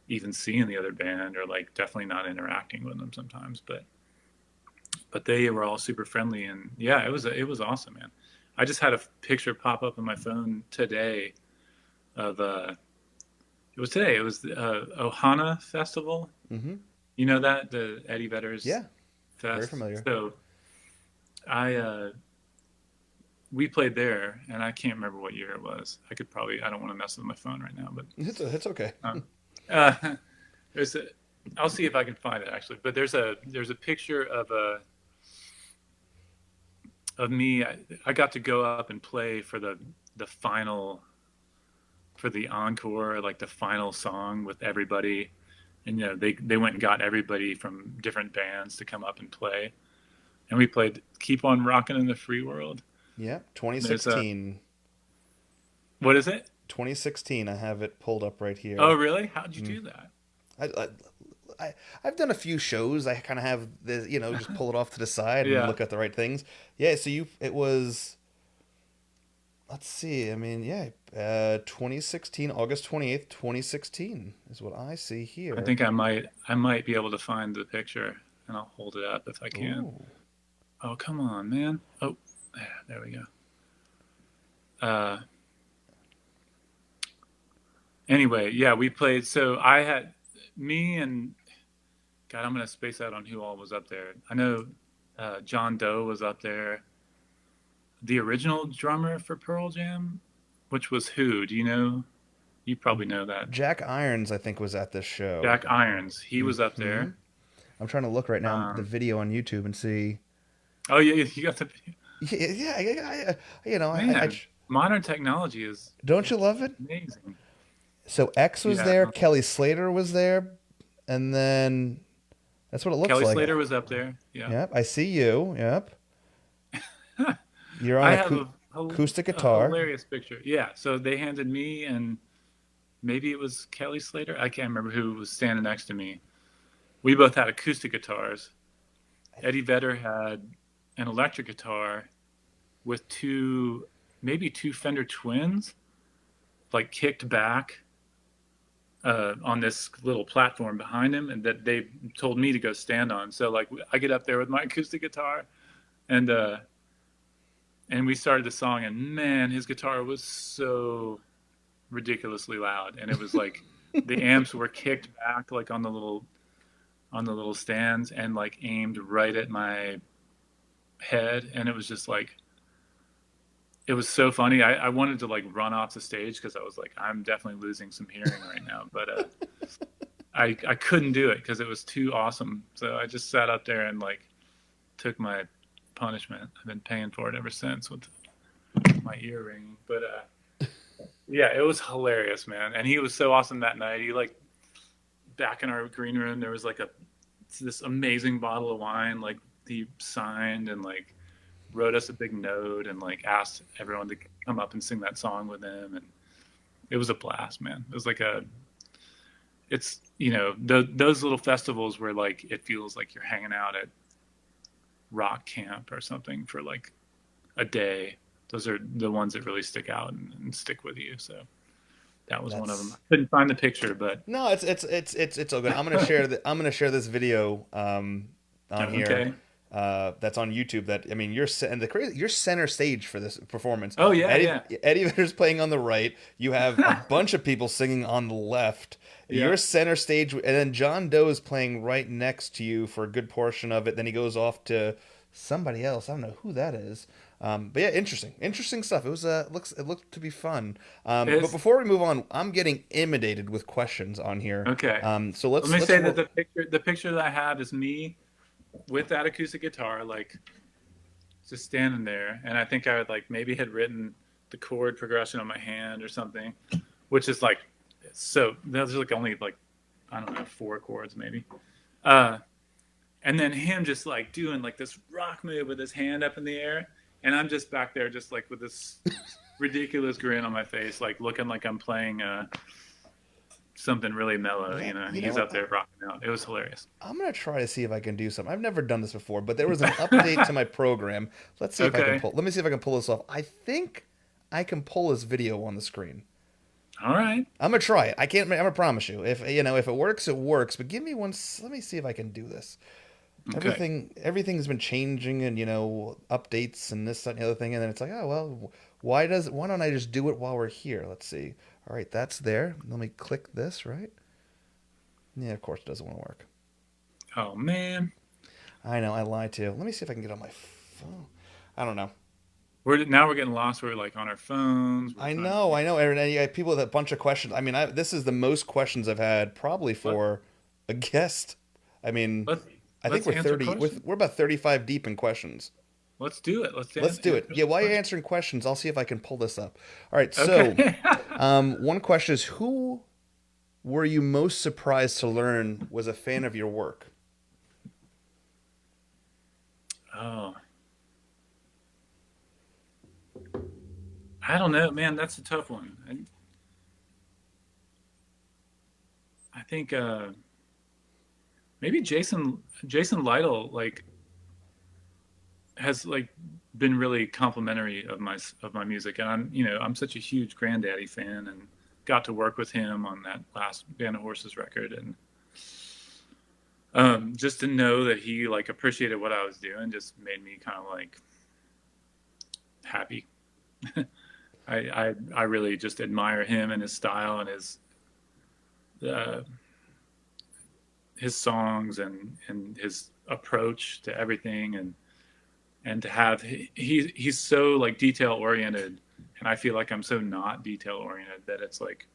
even seeing the other band or like definitely not interacting with them sometimes, but they were all super friendly. And yeah, it was awesome, man. I just had a picture pop up on my phone today of it was today, it was the Ohana Festival. Mm-hmm. You know that, the Eddie Vedder's Yeah, very fest. familiar. So I we played there, and I can't remember what year it was. I don't want to mess with my phone right now, but It's okay. um, uh, there's a I'll see if I can find it actually. But there's a picture of me. I got to go up and play for the final, for the encore, like the final song with everybody. And you know, they went and got everybody from different bands to come up and play. And we played "Keep on Rockin' in the Free World." Yeah, There's a 2016. What is it? 2016. I have it pulled up right Oh, here. really? How'd you Mm. do that? I, I, I've done a few shows. I kind of have the, you know, just pull it off to the side and Yeah, look at the right things. Yeah, so it was, let's see. I mean, yeah, 2016, August 28th, 2016 is what I see I here. think I might be able to find the picture, and I'll hold it up if I can. Ooh. Oh, come on, man. Oh, yeah, there we go. Uh, anyway, yeah, we played. So I had me and God, I'm gonna space out on who all was up there. I know John Doe was up there. The original drummer for Pearl Jam, which was who? Do you know? You probably know that. Jack Irons, I think, was at this show. Jack Irons. He was up Hmm. there. I'm trying to look right now the Um, video on YouTube and see. oh yeah, you got the Yeah, you know, man. Modern technology is don't you it's love it? amazing. So X was Yeah, there, Kelly Slater was there, and then that's what it looks Kelly like. Slater was up there. Yeah. Yep, I see you. Yep, you're on I have acoustic a guitar. hilarious picture. Yeah. So they handed me, and maybe it was Kelly Slater. I can't remember who was standing next to me. We both had acoustic guitars. Eddie Vedder had an electric guitar with maybe two Fender Twins, like kicked back on this little platform behind him, and that they told me to go stand on. So like I get up there with my acoustic guitar, and uh, and we started the song, and man, his guitar was so ridiculously loud, and it was like the amps were kicked back like on the little stands and like aimed right at my head, and it was just like it was so funny. I wanted to like run off the stage because I was like, I'm definitely losing some hearing right now, but I couldn't do it because it was too awesome. So I just sat up there and like took my punishment. I've been paying for it ever since with my ear ringing. But yeah, it was hilarious, man. And he was so awesome that night. He like back in our green room, there was like this amazing bottle of wine, like he signed and like wrote us a big note and like asked everyone to come up and sing that song with him. And it was a blast, man. It was like it's, you know, those little festivals where like it feels like you're hanging out at rock camp or something for like a day. Those are the ones that really stick out and stick with you. So that was one of them. I That's couldn't find the picture, but no, it's all good. I'm gonna share this video on here. okay. That's on YouTube. That I mean, you're center stage for this performance. Oh yeah, yeah, Eddie Vedder's playing on the right. You have a bunch of people singing on the left. yeah. You're center stage, and then John Doe is playing right next to you for a good portion of it. Then he goes off to somebody else. I don't know who that is. But yeah, interesting stuff. It was it looked to be fun. But It's before we move on, I'm getting inundated with questions on here. okay. So Let let's me let's say that ro- the picture that I have is me with that acoustic guitar, like just standing there, and I think I would like maybe had written the chord progression on my hand or something, which is like so those are like only like I don't know 4 chords maybe, uh, and then him just like doing like this rock move with his hand up in the air, and I'm just back there just like with this ridiculous grin on my face, like looking like I'm playing something really mellow, let and you know he's what up there rocking out. It was hilarious. I'm gonna try to see if I can do something. I've never done this before, but there was an update to my program. Let's see if I can Okay, pull. Let me see if I can pull this off. I think I can pull this video on the screen. all right, I'm gonna try it. I can't. I'm gonna promise you. If if it works, it works. But give me one. Let me see if I can do this. okay. Everything's been changing, and updates and this that, and the other thing, and then it's like, oh well, why don't I just do it while we're here? Let's see. All right, that's there. Let me click this. Right. Yeah, of course it doesn't want to work. Oh man, I know, I lied to you. Let me see if I can get on my phone. I don't know. we're getting lost. We're like on our phones. We're trying to I figure know, Aaron. And you got people with a bunch of questions. I mean, this is the most questions I've had probably let for a guest. I mean, let's I think let's we're answer 30. questions. We're about 35 deep in questions. Let's do it. Let's Let's do it. answer Yeah, some while you're questions. answering questions, I'll see if I can pull this up. All right. So, Okay. one question is, who were you most surprised to learn was a fan of your work? Oh, I don't know, man. That's a tough one. I think maybe Jason Lytle like has like been really complimentary of my music, and I'm such a huge Granddaddy fan, and got to work with him on that last Band of Horses record, and just to know that he like appreciated what I was doing just made me kind of like happy. I really just admire him and his style and uh, his songs and his approach to everything, and to have he's so like detail oriented, and I feel like I'm so not detail oriented that it's like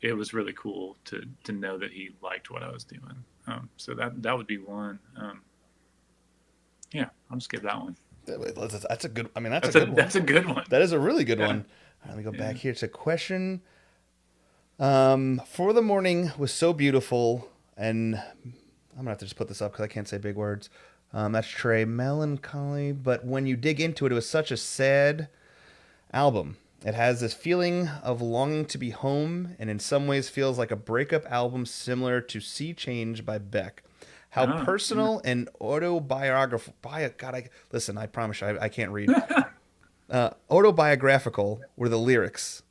it was really cool to know that he liked what I was doing. So that would be one. Yeah, I'll just give that one. That's a good. I mean, that's a That's a good one. that's a good one. That is a really good Yeah, one. Let me go yeah. back here to question. For the morning was so beautiful, and I'm gonna have to just put this up because I can't say big words. That's Trey. Melancholy, but when you dig into it, it was such a sad album. It has this feeling of longing to be home, and in some ways feels like a breakup album similar to Sea Change by Beck. How Oh, personal and autobiographical. God, listen. I promise you, I can't read. yeah. Autobiographical were the lyrics.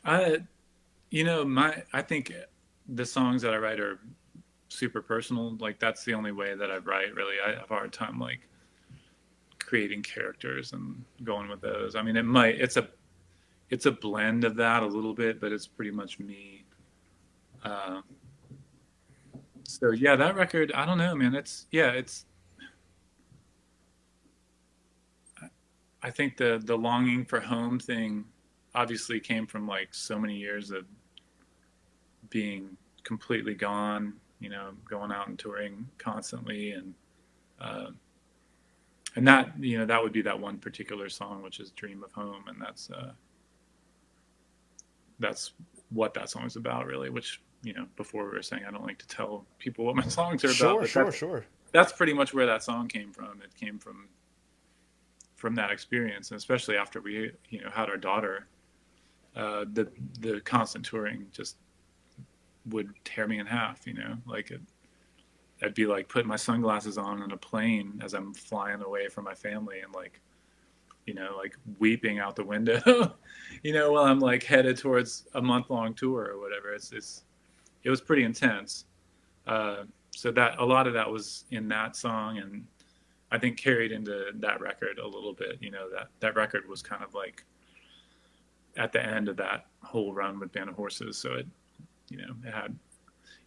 I I think the songs that I write are super personal. Like that's the only way that I write. Really, I have a hard time like creating characters and going with those. I mean, it's a blend of that a little bit, but it's pretty much me. Uh, so yeah, that record, I don't know, man. It's. I think the longing for home thing obviously came from like so many years of being completely gone. Going out and touring constantly, uh, and that would be that one particular song, which is "Dream of Home," and that's what that song is about, really. Which before we were saying I don't like to tell people what my songs are about, Sure, but sure, that's sure. that's pretty much where that song came from. It came from that experience, and especially after we had our daughter, the constant touring just would tear me in half. Like I'd be like putting my sunglasses on a plane as I'm flying away from my family, and like like weeping out the window, while I'm like headed towards a month-long tour or whatever. It was pretty intense. Uh, so that a lot of that was in that song, and I think carried into that record a little bit. That record was kind of like at the end of that whole run with Band of Horses, so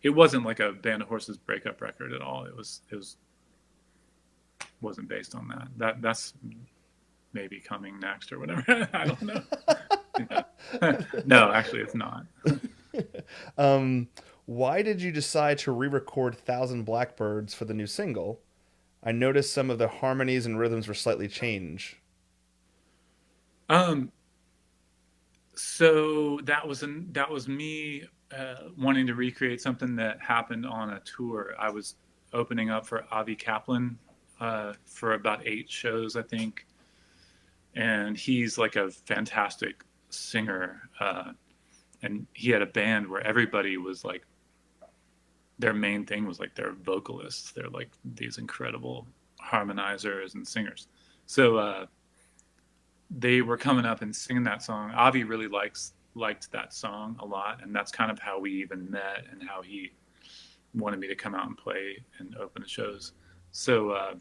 it wasn't like a Band of Horses breakup record at all. It was wasn't based on that. That's maybe coming next or whatever. I don't know. Yeah. No, actually, it's not. Um, why did you decide to re-record Thousand Blackbirds for the new single? I noticed some of the harmonies and rhythms were slightly changed. Um, so that was me wanting to recreate something that happened on a tour. I was opening up for Avi Kaplan for about 8 shows, I think, and he's like a fantastic singer. And he had a band where everybody was like their main thing was like their vocalists. They're like these incredible harmonizers and singers. So they were coming up and singing that song. Avi really liked that song a lot, and that's kind of how we even met and how he wanted me to come out and play and open the shows. So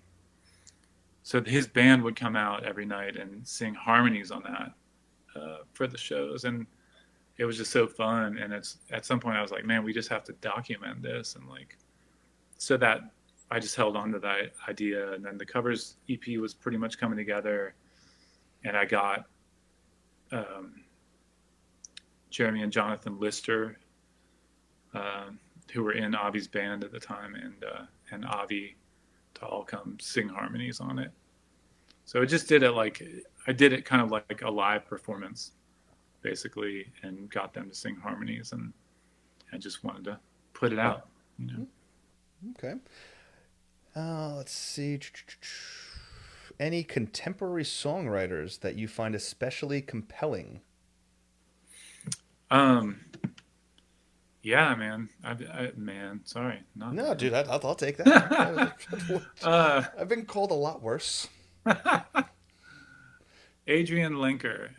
so his band would come out every night and sing harmonies on that for the shows, and it was just so fun. And it's at some point I was like, man, we just have to document this, and like so that I just held on to that idea. And then the covers EP was pretty much coming together, and I got Jeremy and Jonathan Lister, who were in Avi's band at the time, and Avi to all come sing harmonies on it. So it just did it like I did it kind of like a live performance, basically, and got them to sing harmonies, and I just wanted to put it out, you know. Okay. Let's see. Any contemporary songwriters that you find especially compelling? Um, yeah, man. Man, sorry, not No, man. dude, I'll take that. uh, I've been called a lot worse. Adrienne Linker,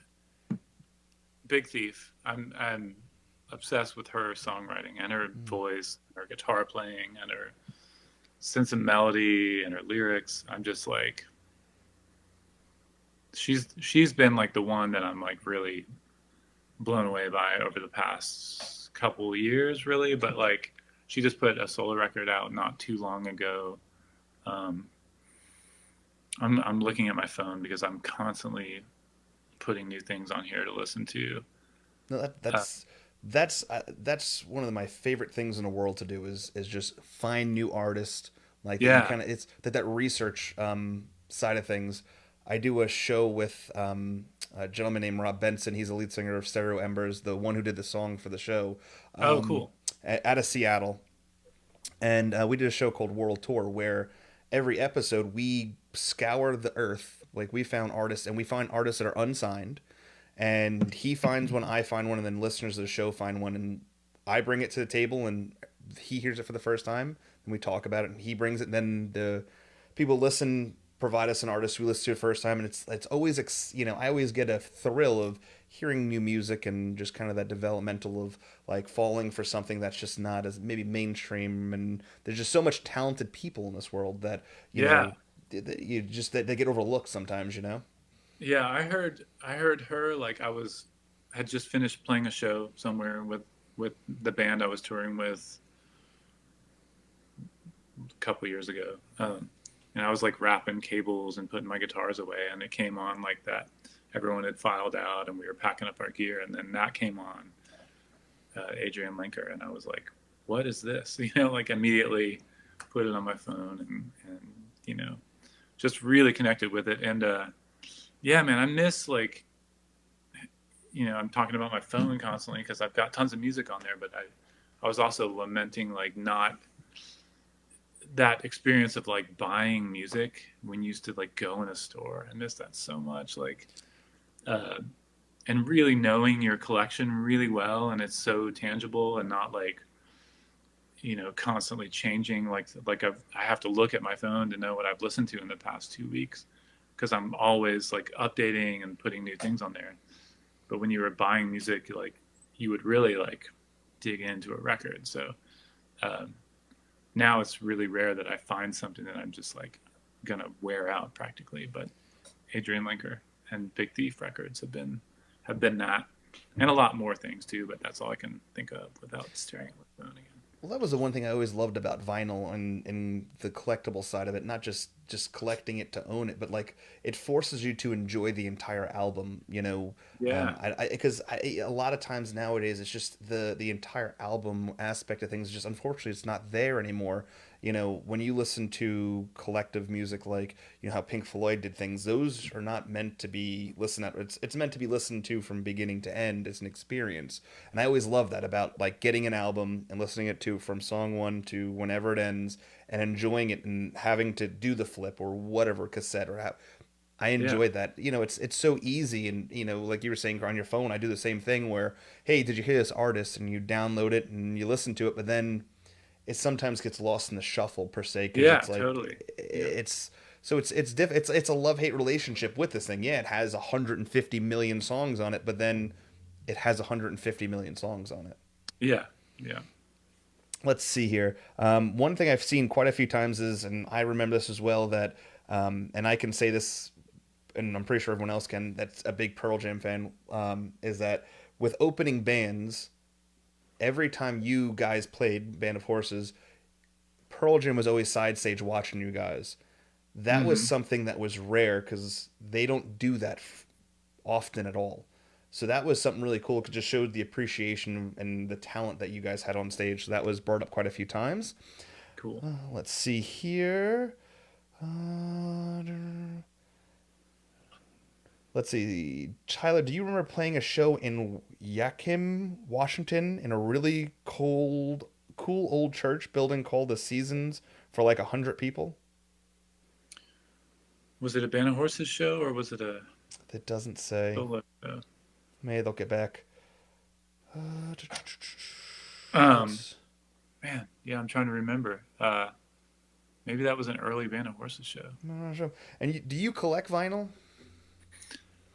Big Thief. I'm obsessed with her songwriting and her voice, her guitar playing, and her sense of melody and her lyrics. I'm just like she's been like the one that I'm like really blown away by over the past couple years, really. But like she just put a solo record out not too long ago. Um, I'm looking at my phone because I'm constantly putting new things on here to listen to. No, Uh, that's one of my favorite things in the world to do is just find new artists like that. You yeah. kind of it's that research side of things. I do a show with a gentleman named Rob Benson. He's the lead singer of Stereo Embers, the one who did the song for the show, Oh, um, cool. out of Seattle. And we did a show called World Tour where every episode we scour the earth. Like we found artists, and we find artists that are unsigned, and he finds one, I find one, and then listeners of the show find one, and I bring it to the table, and he hears it for the first time, and we talk about it, and he brings it, and then the people listen, provide us an artist we listen to the first time, and it's always I always get a thrill of hearing new music and just kind of that developmental of like falling for something that's just not as maybe mainstream, and there's just so much talented people in this world that Yeah. you just that they get overlooked sometimes, Yeah, I heard her like had just finished playing a show somewhere with the band I was touring with a couple years ago. And I was like wrapping cables and putting my guitars away, and it came on like that. Everyone had filed out, and we were packing up our gear, and then that came on, Adrienne Linker, and I was like, "What is this?" Like immediately put it on my phone, and just really connected with it. And yeah, man, I miss like I'm talking about my phone constantly because I've got tons of music on there, but I was also lamenting like not that experience of like buying music when you used to like go in a store. I miss that so much. Like, uh, and really knowing your collection really well, and it's so tangible and not like constantly changing. I have to look at my phone to know what I've listened to in the past 2 weeks because I'm always like updating and putting new things on there. But when you were buying music, like you would really like dig into a record. So um, now it's really rare that I find something that I'm just like gonna wear out practically. But Adrian Linker and Big Thief records have been that, and a lot more things too. But that's all I can think of without staring at my phone again. Well, that was the one thing I always loved about vinyl and the collectible side of it. Not just collecting it to own it, but like it forces you to enjoy the entire album. Yeah, Because a lot of times nowadays it's just the entire album aspect of things. Just unfortunately, it's not there anymore. When you listen to collective music, like how Pink Floyd did things, those are not meant to be listened at. It's meant to be listened to from beginning to end as an experience. And I always love that about like getting an album and listening it to from song one to whenever it ends and enjoying it and having to do the flip or whatever cassette or I yeah, enjoyed that. It's so easy, and like you were saying on your phone, I do the same thing where, hey, did you hear this artist? And you download it and you listen to it, but then it sometimes gets lost in the shuffle per se because yeah, it's like totally. Yeah, it's a love hate relationship with this thing. Yeah, it has 150 million songs on it, but then it has 150 million songs on it. yeah, yeah. Let's see here. One thing I've seen quite a few times is, and I remember this as well, that, and I can say this, and I'm pretty sure everyone else can, that's a big Pearl Jam fan, is that with opening bands, every time you guys played Band of Horses, Pearl Jam was always side stage watching you guys. That was Hmm. something that was rare because they don't do that often at all. So that was something really cool. It just showed the appreciation and the talent that you guys had on stage. So that was brought up quite a few times. Cool. Let's see here. Uh, let's see. Tyler, do you remember playing a show in Yakima, Washington, in a really cool old church building called the Seasons for like 100 people? Was it a Band of Horses show or was it a It doesn't say. solo show? Maybe they'll get back. Uh, Um, let's. Man, yeah, I'm trying to remember. Maybe that was an early Band of Horses show. I'm not sure. And do you collect vinyl?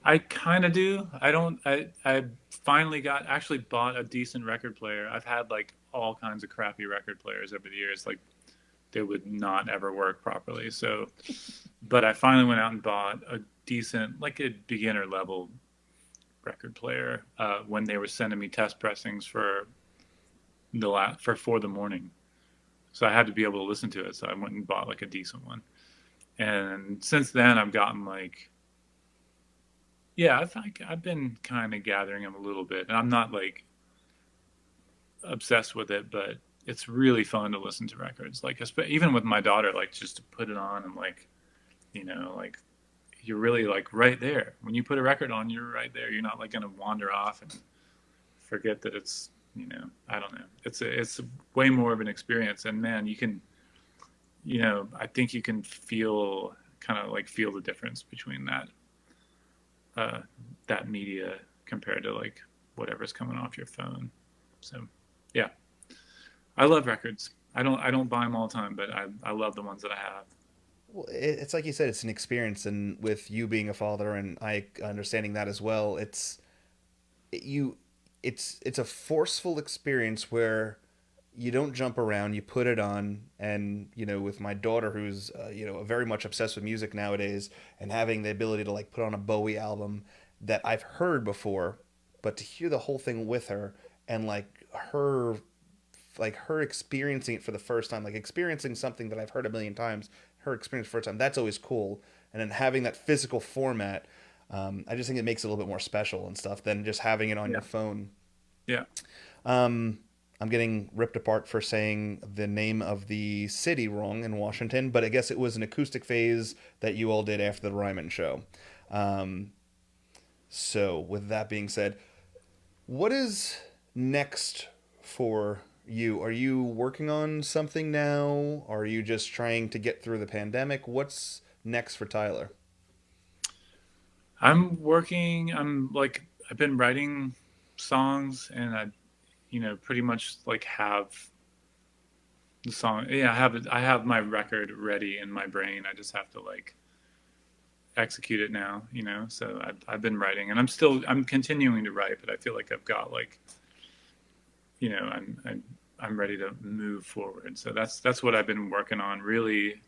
I kind of do. I don't. I finally actually bought a decent record player. I've had like all kinds of crappy record players over the years. Like they would not ever work properly. So, but I finally went out and bought a decent, like a beginner level record player when they were sending me test pressings for for the morning. So I had to be able to listen to it. So I went and bought like a decent one. And since then, I've gotten like, yeah, I've been kind of gathering them a little bit, and I'm not like obsessed with it, but it's really fun to listen to records. Like even with my daughter, like just to put it on and like like you're really like right there. When you put a record on, you're right there. You're not like gonna wander off and forget that it's I don't know. It's way more of an experience, and man, you can I think you can feel kind of like feel the difference between uh, that media compared to like whatever's coming off your phone. So yeah, I love records. I don't buy them all the time, but I love the ones that I have. Well, it's like you said, it's an experience, and with you being a father and I understanding that as well, you it's a forceful experience where you don't jump around, you put it on. And with my daughter, who's very much obsessed with music nowadays, and having the ability to like put on a Bowie album that I've heard before, but to hear the whole thing with her, and like her experiencing it for the first time, like experiencing something that I've heard a million times, her experience for the first time, that's always cool. And then having that physical format, I just think it makes it a little bit more special and stuff than just having it on Yeah, your phone. yeah. Um, I'm getting ripped apart for saying the name of the city wrong in Washington, but I guess it was an acoustic phase that you all did after the Ryman show. Um, so, with that being said, what is next for you? Are you working on something now? Are you just trying to get through the pandemic? What's next for Tyler? I'm working. I'm like I've been writing songs, and I pretty much like have the song. Yeah, I have my record ready in my brain. I just have to like execute it now. So I've been writing, and I'm continuing to write, but I feel like I've got like I'm ready to move forward. So that's what I've been working on really.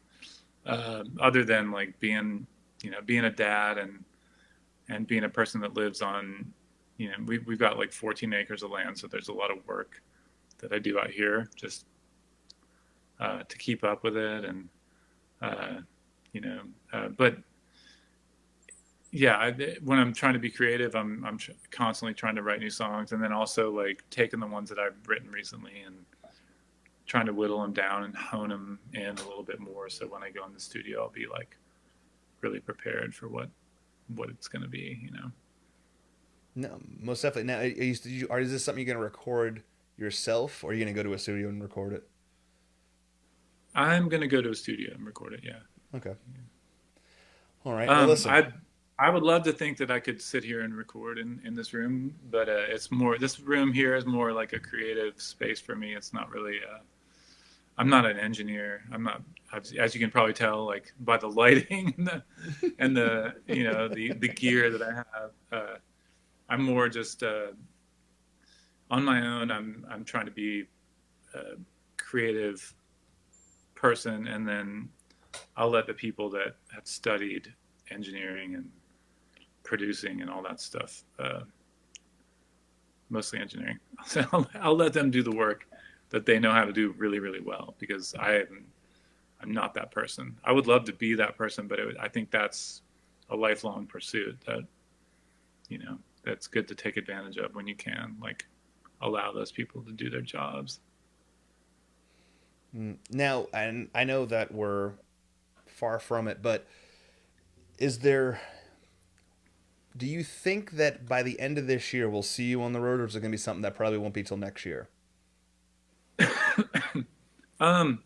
Other than like being a dad and being a person that lives on we've got like 14 acres of land, so there's a lot of work that I do out here, just to keep up with it, and uh, you know, but yeah, when I'm trying to be creative, I'm constantly trying to write new songs, and then also like taking the ones that I've written recently and trying to whittle them down and hone them in a little bit more. So when I go in the studio, I'll be like really prepared for what it's going to be. You know, No, most definitely. Now, is this something you're going to record yourself, or are you going to go to a studio and record it? I'm going to go to a studio and record it. Yeah. Okay. All right. Well, Um, listen. I I would love to think that I could sit here and record in this room, but it's more this room here is more like a creative space for me. It's not really. I'm not an engineer. I'm not, as you can probably tell, like by the lighting and the the gear that I have. I'm more just on my own. I'm trying to be a creative person, and then I'll let the people that have studied engineering and producing and all that stuff, mostly engineering. So I'll let them do the work that they know how to do really, really well, because I'm not that person. I would love to be that person, but I think that's a lifelong pursuit that you know that's good to take advantage of when you can, like allow those people to do their jobs. Now, and I know that we're far from it, but is there? Do you think that by the end of this year we'll see you on the road, or is it going to be something that probably won't be till next year? um,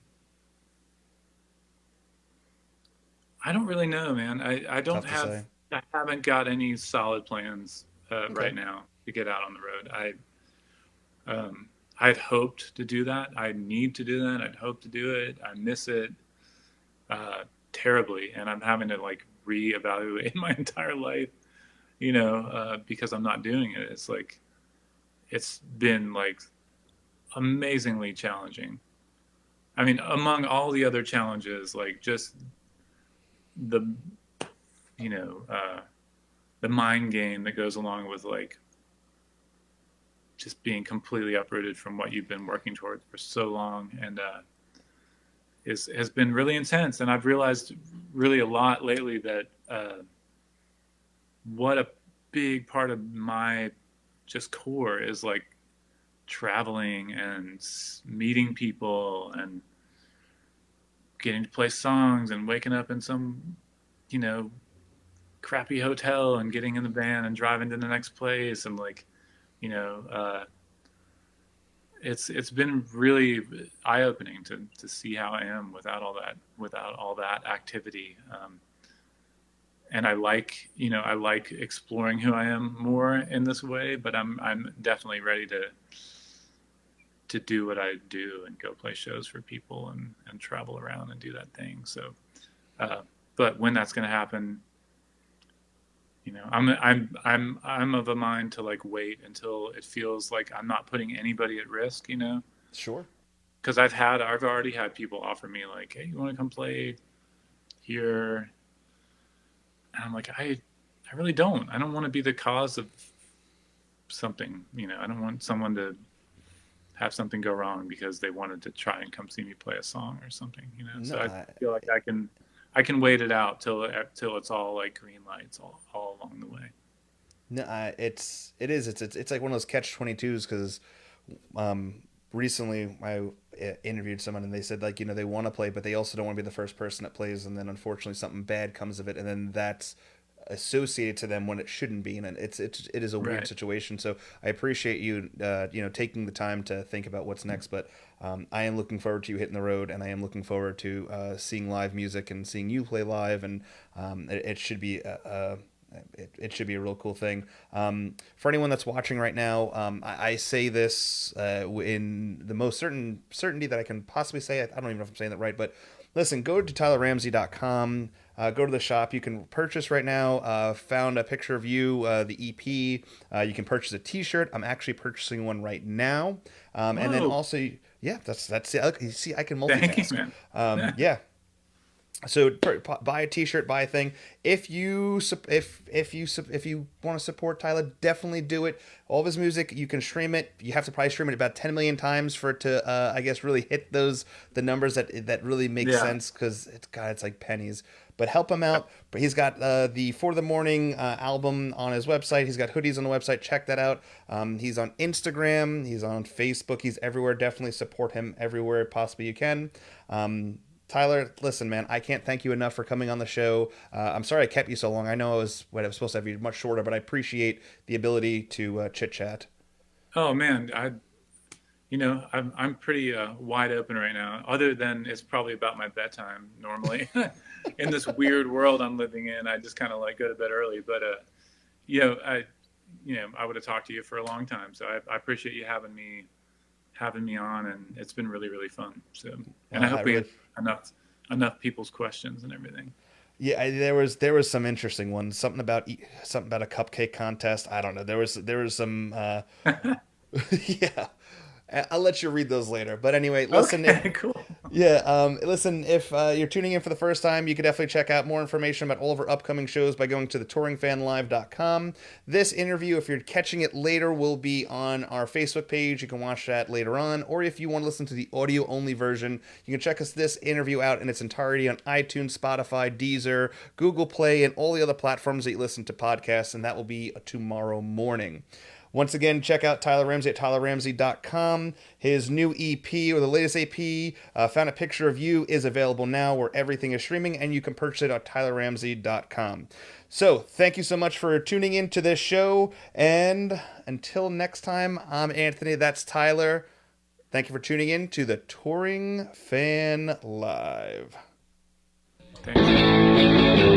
I don't really know, man. Tough to say. I haven't got any solid plans Okay. right now to get out on the road. I'd hoped to do that. I need to do that. I'd hope to do it. I miss it uh, terribly, and I'm having to like reevaluate my entire life, because I'm not doing it. It's like it's been like amazingly challenging. I mean, among all the other challenges, like just the you know the mind game that goes along with like just being completely uprooted from what you've been working toward for so long, and has been really intense. And I've realized really a lot lately that what a big part of my just core is like traveling and meeting people and getting to play songs and waking up in some you know crappy hotel and getting in the van and driving to the next place, and like you know it's been really eye opening to see how I am without all that activity. And I like exploring who I am more in this way, but I'm definitely ready to do what I do and go play shows for people and travel around and do that thing. So, uh, but when that's going to happen, I'm of a mind to like wait until it feels like I'm not putting anybody at risk, Sure. because I've already had people offer me like, hey, you want to come play here? And I'm like, I really don't. I don't want to be the cause of something. I don't want someone to have something go wrong because they wanted to try and come see me play a song or something. No, So I feel like I can wait it out till it's all like green lights all along the way. no, it's like one of those catch 22s because um, recently I interviewed someone and they said like they want to play but they also don't want to be the first person that plays, and then unfortunately something bad comes of it, and then that's associated to them when it shouldn't be, and it is a weird Right. situation. So I appreciate you taking the time to think about what's next, but I am looking forward to you hitting the road, and I am looking forward to seeing live music and seeing you play live, and it should be it should be a real cool thing. For anyone that's watching right now, I say this in the most certainty that I can possibly say it. I don't even know if I'm saying that right, but listen, go to tylerramsey.com. Go to the shop. You can purchase right now. Found a picture of you, the EP. You can purchase a T-shirt. I'm actually purchasing one right now. And then Whoa. also, yeah, that's it. You see, I can Thank you, multitask. man. Yeah, So buy a T-shirt, buy a thing. If you want to support Tyler, definitely do it. All of his music, you can stream it. You have to probably stream it about 10 million times for it to, I guess, really hit the numbers that really make Yeah. sense, because it's like pennies. But help him out. But he's got the For the Morning album on his website. He's got hoodies on the website. Check that out. He's on Instagram. He's on Facebook. He's everywhere. Definitely support him everywhere possibly you can. Tyler, listen, man, I can't thank you enough for coming on the show. I'm sorry I kept you so long. I know I was supposed to have you much shorter, but I appreciate the ability to chit chat. Oh man, I'm pretty wide open right now. Other than it's probably about my bedtime normally. In this weird world I'm living in, I just kind of like go to bed early. But you know, I I would have talked to you for a long time. So I appreciate you having me on, and it's been really really fun. So, and I I hope we really, have enough people's questions and everything. yeah, there was some interesting ones. Something about a cupcake contest. I don't know. There was some. Yeah, I'll let you read those later. But anyway, listen. If Okay, cool. Yeah, listen, if you're tuning in for the first time, you can definitely check out more information about all of our upcoming shows by going to thetouringfanlive.com. This interview, if you're catching it later, will be on our Facebook page. You can watch that later on. Or if you want to listen to the audio-only version, you can check this interview out in its entirety on iTunes, Spotify, Deezer, Google Play, and all the other platforms that you listen to podcasts, and that will be tomorrow morning. Once again, check out Tyler Ramsey at tylerramsey.com. His new EP, or the latest EP, Found a Picture of You, is available now where everything is streaming, and you can purchase it at tylerramsey.com. So, thank you so much for tuning in to this show, and until next time, I'm Anthony, that's Tyler. Thank you for tuning in to the Touring Fan Live. Thanks.